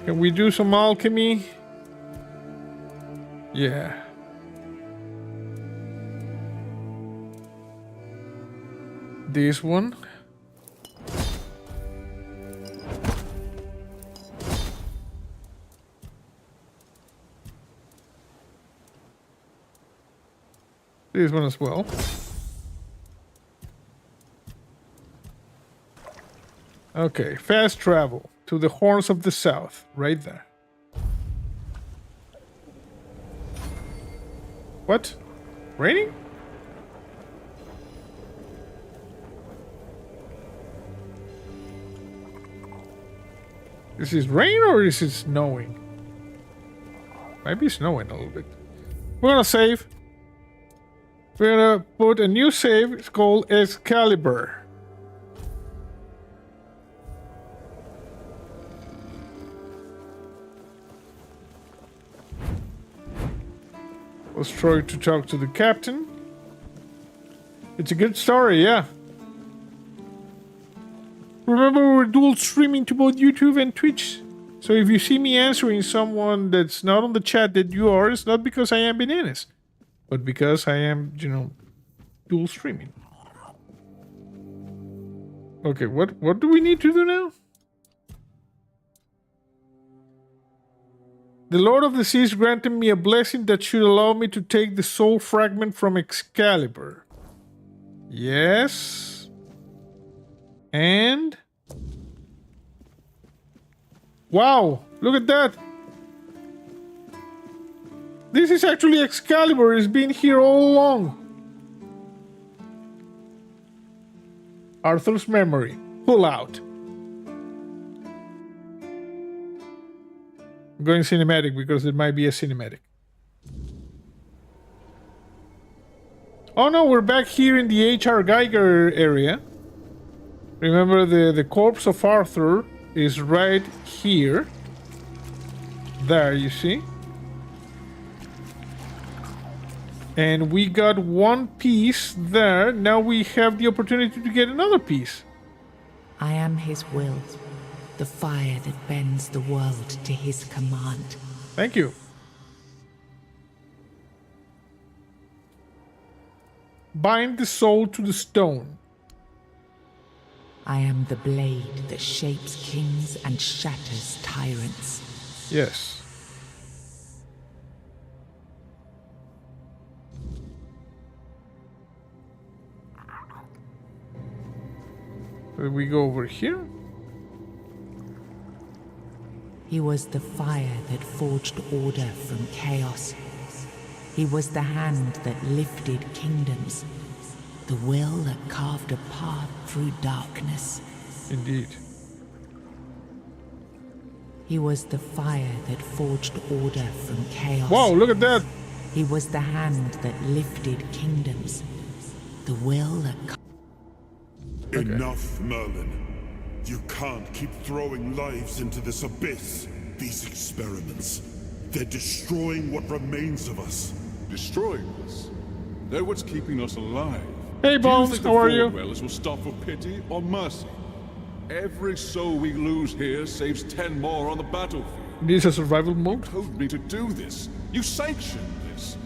Can we do some alchemy? Yeah. This one. This one as well. Okay, fast travel to the Horns of the South, right there. What? Raining? Is it rain or is it snowing? Maybe snowing a little bit. We're gonna save. We're gonna put a new save. It's called Excalibur. Let's try to talk to the captain. It's a good story, yeah. Remember, we're dual streaming to both YouTube and Twitch. So if you see me answering someone that's not on the chat that you are, it's not because I am bananas, but because I am, you know, dual streaming. Okay, what do we need to do now? The Lord of the Seas granted me a blessing that should allow me to take the soul fragment from Excalibur. Yes. And... wow, look at that. This is actually Excalibur. It's been here all along. Arthur's memory. Pull out. I'm going cinematic because it might be a cinematic. Oh no, we're back here in the H.R. Geiger area. Remember, the corpse of Arthur is right here. There, you see? And we got one piece there. Now we have the opportunity to get another piece. I am his will, the fire that bends the world to his command. Thank you. Bind the soul to the stone. I am the blade that shapes kings and shatters tyrants. Yes. We go over here. He was the fire that forged order from chaos. He was the hand that lifted kingdoms. The will that carved a path through darkness. Indeed. He was the fire that forged order from chaos. Wow, look at that! He was the hand that lifted kingdoms. The will that... Enough, Merlin. You can't keep throwing lives into this abyss. These experiments, they're destroying what remains of us. Destroying us? They're what's keeping us alive. Hey Bones, how are you? Dwellers will stop for pity or mercy. Every soul we lose here saves 10 more on the battlefield. This is a survival mode? You told me to do this. You sanctioned this.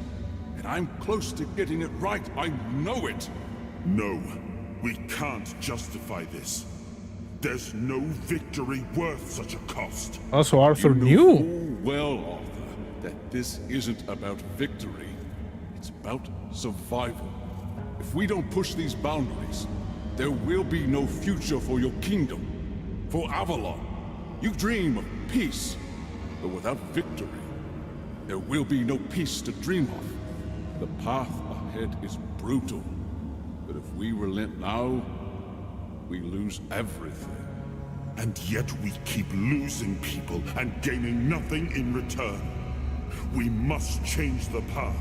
And I'm close to getting it right. I know it. No, we can't justify this. There's no victory worth such a cost. Also, Arthur you know knew. Full well, Arthur, that this isn't about victory. It's about survival. If we don't push these boundaries, there will be no future for your kingdom, for Avalon. You dream of peace, but without victory, there will be no peace to dream of. The path ahead is brutal, but if we relent now, we lose everything. And yet we keep losing people and gaining nothing in return. We must change the path.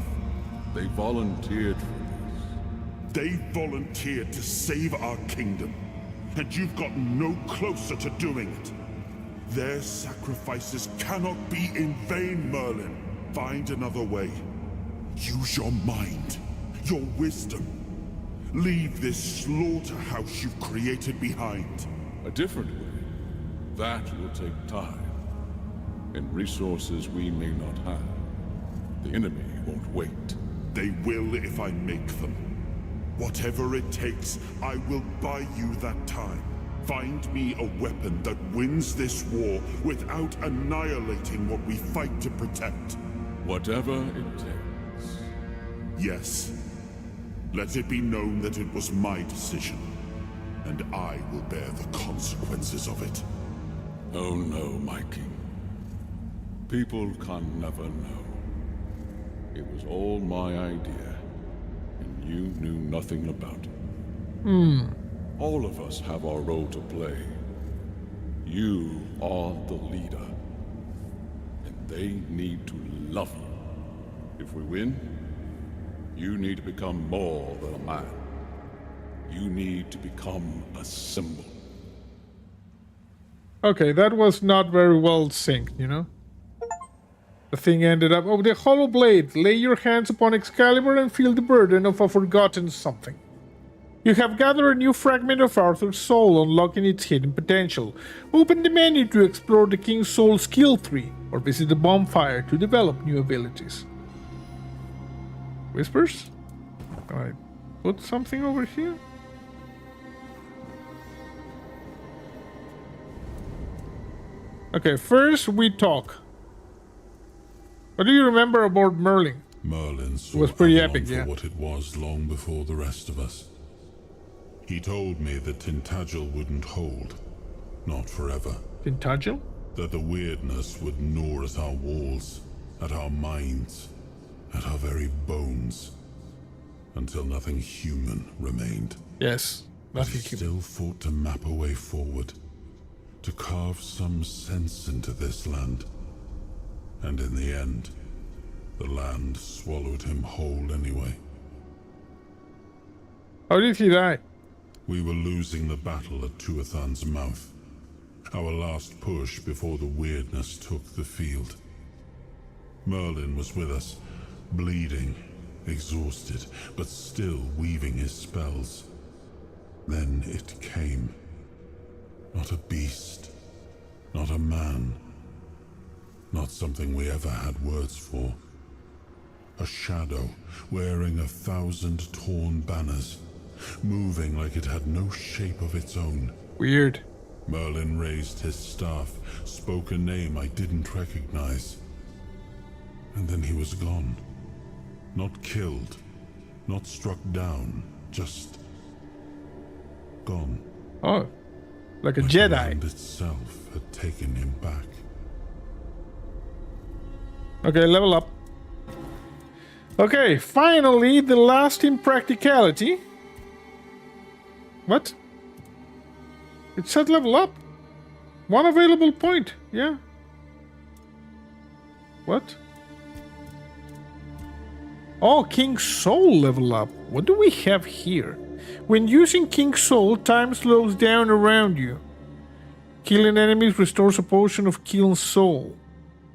They volunteered for this. They volunteered to save our kingdom, and you've gotten no closer to doing it. Their sacrifices cannot be in vain, Merlin. Find another way. Use your mind, your wisdom. Leave this slaughterhouse you've created behind. A different way. That will take time, and resources we may not have. The enemy won't wait. They will if I make them. Whatever it takes, I will buy you that time. Find me a weapon that wins this war without annihilating what we fight to protect. Whatever it takes. Yes. Let it be known that it was my decision, and I will bear the consequences of it. Oh no, my king. People can never know. It was all my idea, and you knew nothing about it. All of us have our role to play. You are the leader, and they need to love you. If we win, you need to become more than a man. You need to become a symbol. Okay, that was not very well synced, you know? The thing ended up... Oh, the hollow blade. Lay your hands upon Excalibur and feel the burden of a forgotten something. You have gathered a new fragment of Arthur's soul, unlocking its hidden potential. Open the menu to explore the King's Soul skill tree, or visit the bonfire to develop new abilities. Whispers? Can I put something over here? Okay, first we talk. What do you remember about Merlin? Merlin saw It was pretty Avalon epic, for yeah. what it was long before the rest of us. He told me that Tintagel wouldn't hold. Not forever. Tintagel? That the weirdness would gnaw at our walls, at our minds, at our very bones, until nothing human remained. Yes, But he nothing human. still fought to map a way forward, to carve some sense into this land. And in the end, the land swallowed him whole anyway. How did he die? We were losing the battle at Tuathan's mouth. Our last push before the weirdness took the field. Merlin was with us, bleeding, exhausted, but still weaving his spells. Then it came. Not a beast, not a man, not something we ever had words for. A shadow, wearing 1,000 torn banners, moving like it had no shape of its own. Weird. Merlin raised his staff, spoke a name I didn't recognize. And then he was gone. Not killed, not struck down, just gone. Oh, like a Like Jedi. the land itself had taken him back. Okay, level up. Okay, finally, the last impracticality. What? It said level up. One available point, yeah. What? Oh, King's Soul level up. What do we have here? When using King's Soul, time slows down around you. Killing enemies restores a portion of King's Soul.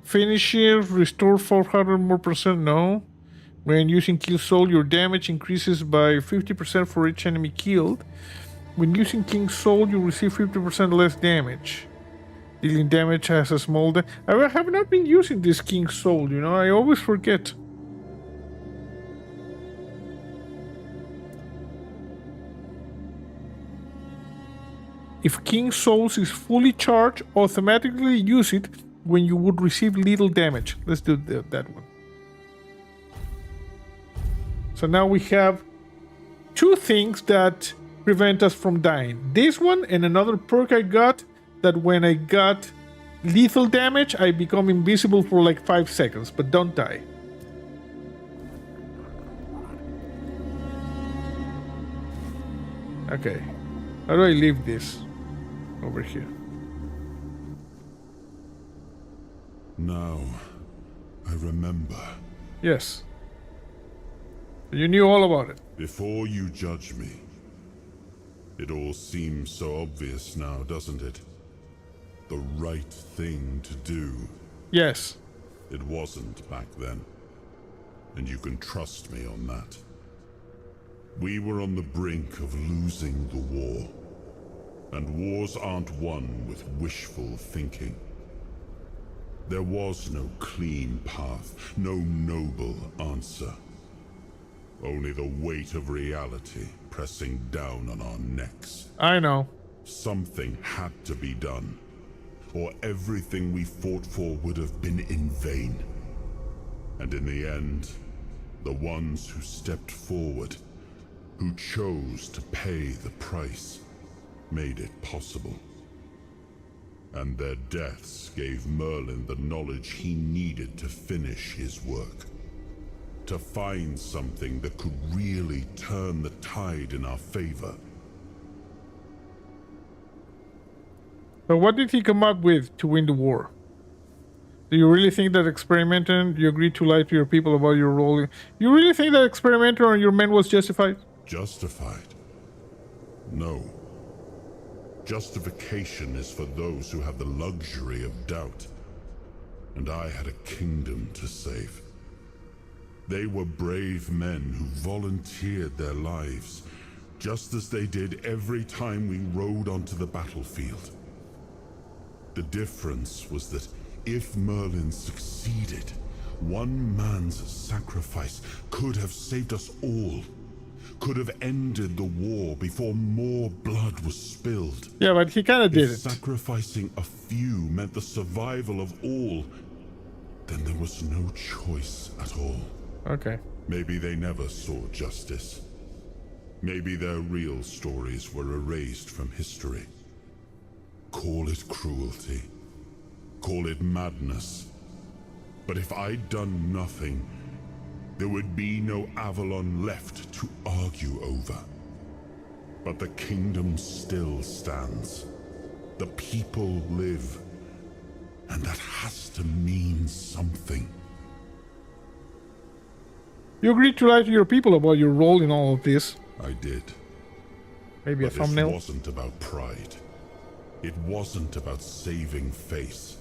Finisher, restore 400 more %, no. When using King's Soul, your damage increases by 50% for each enemy killed. When using King's Soul, you receive 50% less damage. Dealing damage has a small I have not been using this King's Soul, you know, I always forget. If King's Souls is fully charged, automatically use it when you would receive little damage. Let's do that one. So now we have two things that prevent us from dying. This one and another perk I got that when I got lethal damage, I become invisible for like 5 seconds, but don't die. Okay. How do I leave this? Over here. Now, I remember. Yes. You knew all about it. Before you judge me, it all seems so obvious now, doesn't it? The right thing to do. Yes. It wasn't back then. And you can trust me on that. We were on the brink of losing the war. And wars aren't won with wishful thinking. There was no clean path, no noble answer. Only the weight of reality pressing down on our necks. I know. Something had to be done, or everything we fought for would have been in vain. And in the end, the ones who stepped forward, who chose to pay the price, made it possible. And their deaths gave Merlin the knowledge he needed to finish his work. To find something that could really turn the tide in our favor. But what did he come up with to win the war? Do you really think that experimenting, you agreed to lie to your people about your role? You really think that experimenting on your men was justified? Justified? No. Justification is for those who have the luxury of doubt. And I had a kingdom to save. They were brave men who volunteered their lives, just as they did every time we rode onto the battlefield. The difference was that if Merlin succeeded, one man's sacrifice could have saved us all. Could have ended the war before more blood was spilled. Yeah, but he kind of did it. Sacrificing a few meant the survival of all, then there was no choice at all. Okay. Maybe they never saw justice. Maybe their real stories were erased from history. Call it cruelty. Call it madness. But if I'd done nothing, there would be no Avalon left to argue over. But the kingdom still stands. The people live. And that has to mean something. You agreed to lie to your people about your role in all of this. I did. Maybe but a thumbnail? It wasn't about pride. It wasn't about saving face.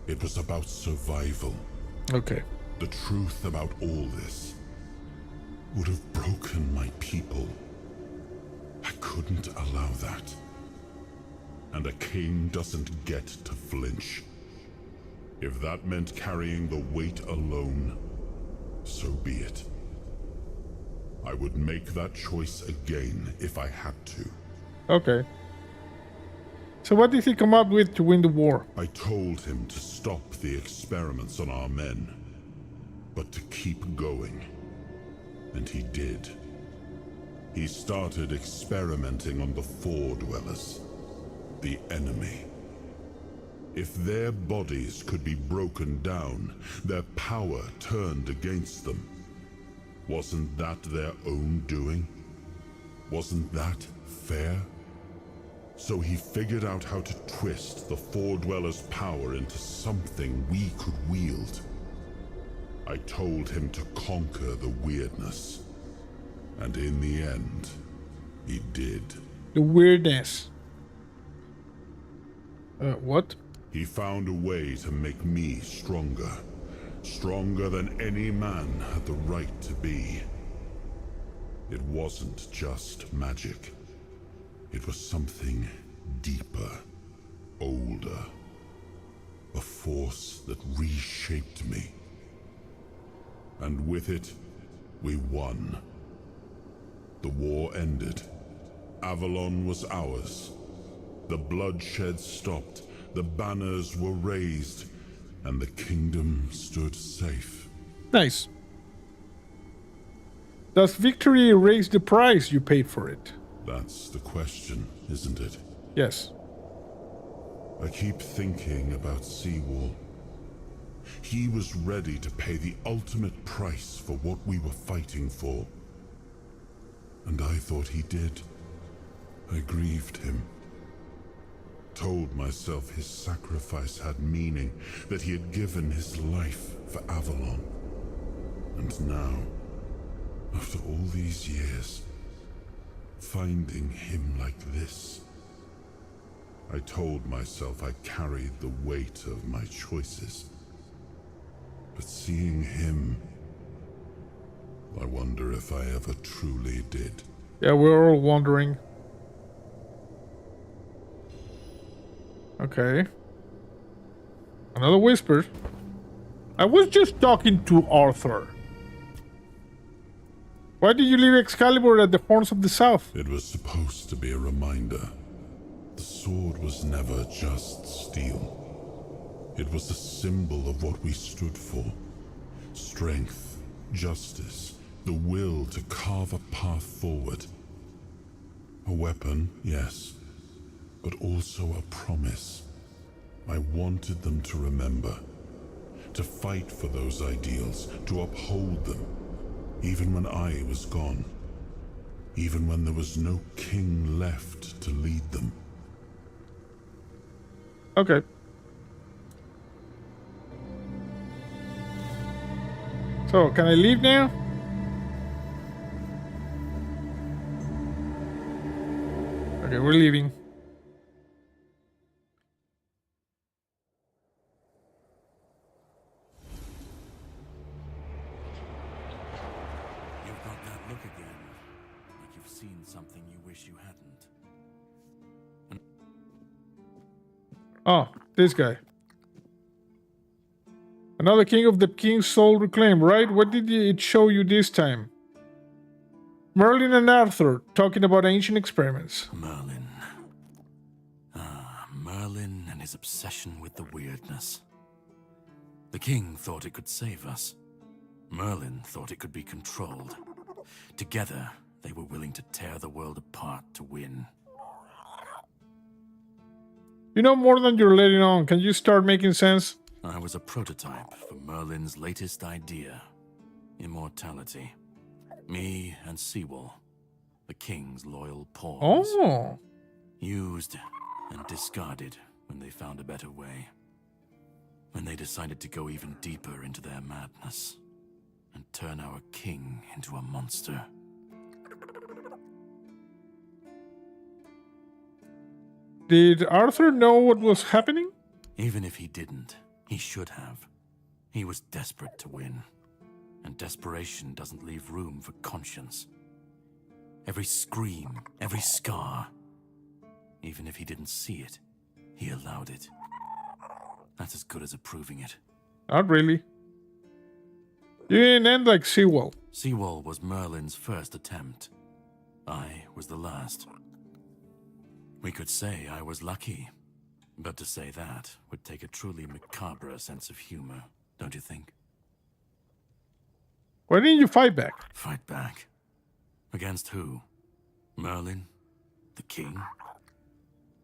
It was about survival. Okay. The truth about all this would have broken my people. I couldn't allow that. And a king doesn't get to flinch. If that meant carrying the weight alone, so be it. I would make that choice again if I had to. Okay. So what did he come up with to win the war? I told him to stop the experiments on our men, but to keep going. And he did. He started experimenting on the Four Dwellers, the enemy. If their bodies could be broken down, their power turned against them, wasn't that their own doing? Wasn't that fair? So he figured out how to twist the Four Dwellers' power into something we could wield. I told him to conquer the weirdness. And in the end, he did. The weirdness. What? He found a way to make me stronger. Stronger than any man had the right to be. It wasn't just magic. It was something deeper, older. A force that reshaped me. And with it, we won. The war ended. Avalon was ours. The bloodshed stopped. The banners were raised. And the kingdom stood safe. Nice. Does victory raise the price you paid for it? That's the question, isn't it? Yes. I keep thinking about Seawall. He was ready to pay the ultimate price for what we were fighting for. And I thought he did. I grieved him. Told myself his sacrifice had meaning, that he had given his life for Avalon. And now, after all these years, finding him like this, I told myself I carried the weight of my choices. But seeing him, I wonder if I ever truly did. Yeah, we're all wondering. Okay. Another whisper. I was just talking to Arthur. Why did you leave Excalibur at the Horns of the South? It was supposed to be a reminder. The sword was never just steel. It was a symbol of what we stood for. Strength, justice, the will to carve a path forward. A weapon, yes, but also a promise. I wanted them to remember, to fight for those ideals, to uphold them, even when I was gone, even when there was no king left to lead them. Okay. So, can I leave now? Okay, we're leaving. You've got that look again, like you've seen something you wish you hadn't. Oh, this guy. Another king of the king's soul reclaimed, right? What did it show you this time? Merlin and Arthur talking about ancient experiments. Merlin. Merlin and his obsession with the weirdness. The king thought it could save us. Merlin thought it could be controlled. Together, they were willing to tear the world apart to win. You know more than you're letting on. Can you start making sense? I was a prototype for Merlin's latest idea. Immortality. Me and Seawall, the king's loyal pawns. Oh. Used and discarded when they found a better way. When they decided to go even deeper into their madness and turn our king into a monster. Did Arthur know what was happening? Even if he didn't, he should have. He was desperate to win. And desperation doesn't leave room for conscience. Every scream, every scar. Even if he didn't see it, he allowed it. That's as good as approving it. Not really. You didn't end like Seawall. Seawall was Merlin's first attempt. I was the last. We could say I was lucky. But to say that would take a truly macabre sense of humor, don't you think? Why didn't you fight back? Fight back? Against who? Merlin? The king?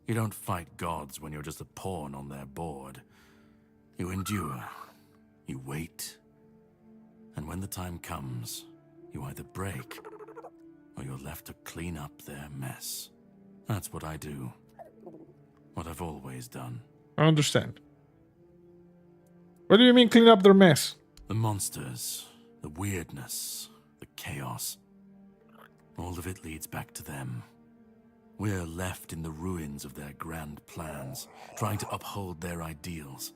You don't fight gods when you're just a pawn on their board. You endure. You wait. And when the time comes, you either break, or you're left to clean up their mess. That's what I do. What I've always done. I understand. What do you mean clean up their mess? The monsters, the weirdness, the chaos. All of it leads back to them. We're left in the ruins of their grand plans, trying to uphold their ideals,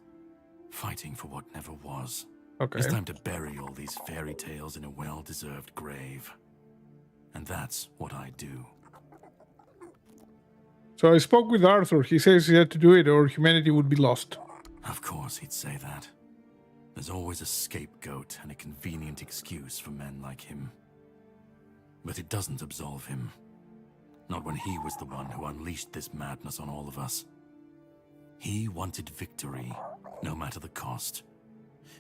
fighting for what never was. Okay. It's time to bury all these fairy tales in a well-deserved grave. And that's what I do. So I spoke with Arthur. He says he had to do it or humanity would be lost. Of course he'd say that. There's always a scapegoat and a convenient excuse for men like him. But it doesn't absolve him. Not when he was the one who unleashed this madness on all of us. He wanted victory, no matter the cost.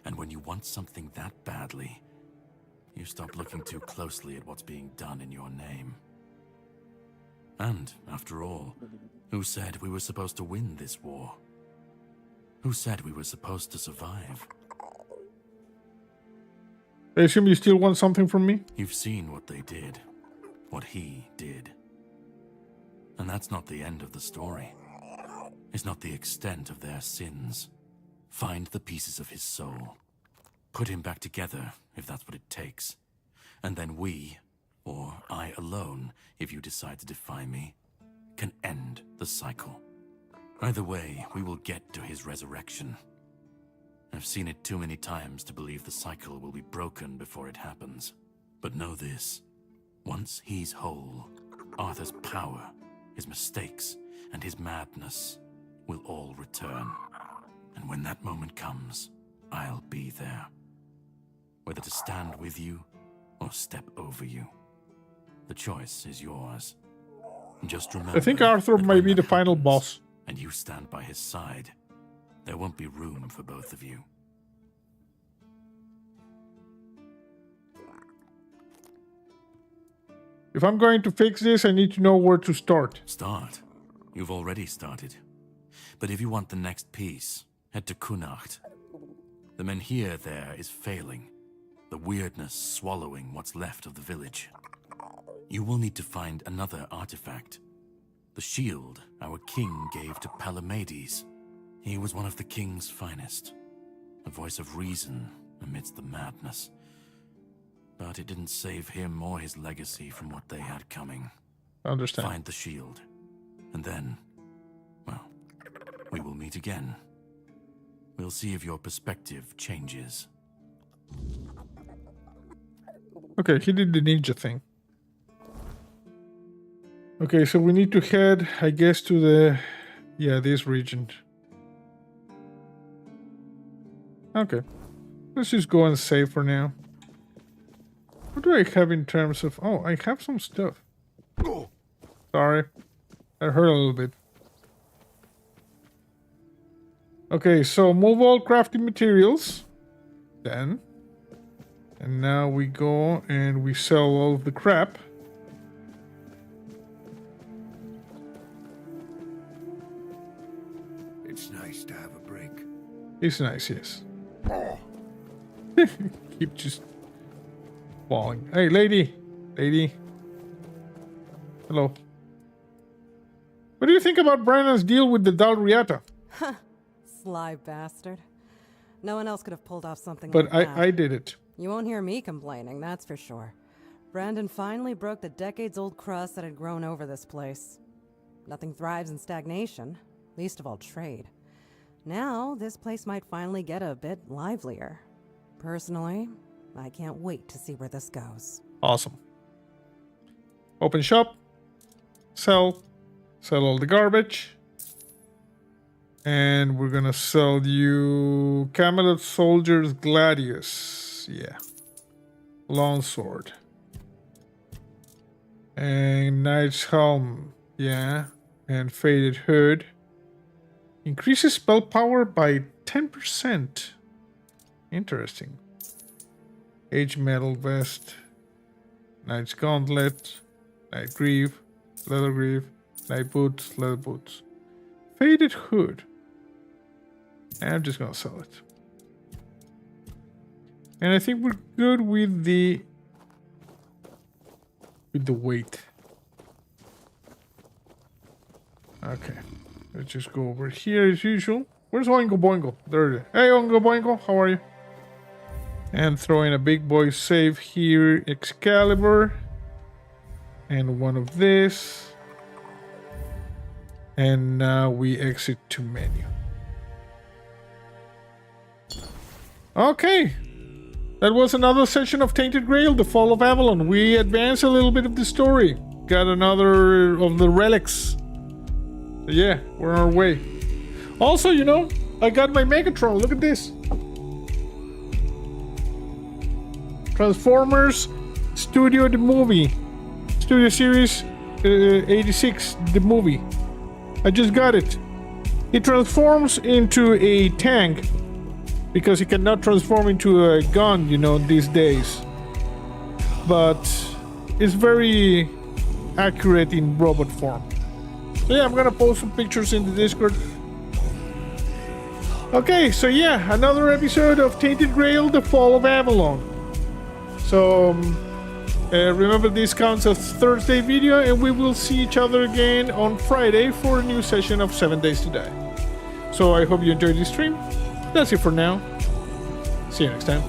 And when you want something that badly, you stop looking too closely at what's being done in your name. And, after all, who said we were supposed to win this war? Who said we were supposed to survive? I assume you still want something from me? You've seen what they did. What he did. And that's not the end of the story. It's not the extent of their sins. Find the pieces of his soul. Put him back together, if that's what it takes. And then we, or I alone, if you decide to defy me, can end the cycle. Either way, we will get to his resurrection. I've seen it too many times to believe the cycle will be broken before it happens. But know this. Once he's whole, Arthur's power, his mistakes, and his madness will all return. And when that moment comes, I'll be there. Whether to stand with you or step over you. The choice is yours. Just remember, I think Arthur might be the final boss. And you stand by his side, there won't be room for both of you. If I'm going to fix this, I need to know where to start. Start? You've already started. But if you want the next piece, head to Kunacht. The menhir there is failing, the weirdness swallowing what's left of the village. You will need to find another artifact. The shield our king gave to Palamedes. He was one of the king's finest. A voice of reason amidst the madness. But it didn't save him or his legacy from what they had coming. I understand. Find the shield. And then, well, we will meet again. We'll see if your perspective changes. Okay, he did the ninja thing. Okay, so we need to head, I guess, to the... yeah, this region. Okay. Let's just go and save for now. What do I have in terms of... oh, I have some stuff. Sorry. I hurt a little bit. Okay, so move all crafting materials. Then. And now we go and we sell all of the crap. It's nice to have a break. It's nice, yes. Keep just falling. Hey, lady. Lady. Hello. What do you think about Brandon's deal with the Dalriata? Sly bastard. No one else could have pulled off something But like that. I did it. You won't hear me complaining, that's for sure. Brandon finally broke the decades-old crust that had grown over this place. Nothing thrives in stagnation, least of all trade. Now, this place might finally get a bit livelier. Personally, I can't wait to see where this goes. Awesome. Open shop. Sell. Sell all the garbage. And we're gonna sell you Camelot Soldier's Gladius. Yeah. Longsword. And Knight's Helm. Yeah. And Faded Hood. Increases spell power by 10%. Interesting. Age Metal Vest. Knight's Gauntlet. Knight Greave. Leather Greave. Knight Boots. Leather Boots. Faded Hood. And I'm just gonna sell it. And I think we're good with the weight. Okay. Let's just go over here as usual. Where's Oingo Boingo? There it is. Hey Oingo Boingo, how are you? And throw in a big boy save here. Excalibur. And one of this. And now we exit to menu. Okay. That was another session of Tainted Grail, the Fall of Avalon. We advanced a little bit of the story. Got another of the relics. So yeah, we're on our way. Also, you know, I got my Megatron. Look at this. Transformers Studio the movie. Studio Series 86, the movie. I just got it. It transforms into a tank because he cannot transform into a gun, you know, these days. But it's very accurate in robot form. So yeah, I'm gonna post some pictures in the Discord. Okay, so yeah, another episode of Tainted Grail, The Fall of Avalon. So remember, this counts as Thursday video, and we will see each other again on Friday for a new session of 7 Days to Die. So I hope you enjoyed this stream. That's it for now. See you next time.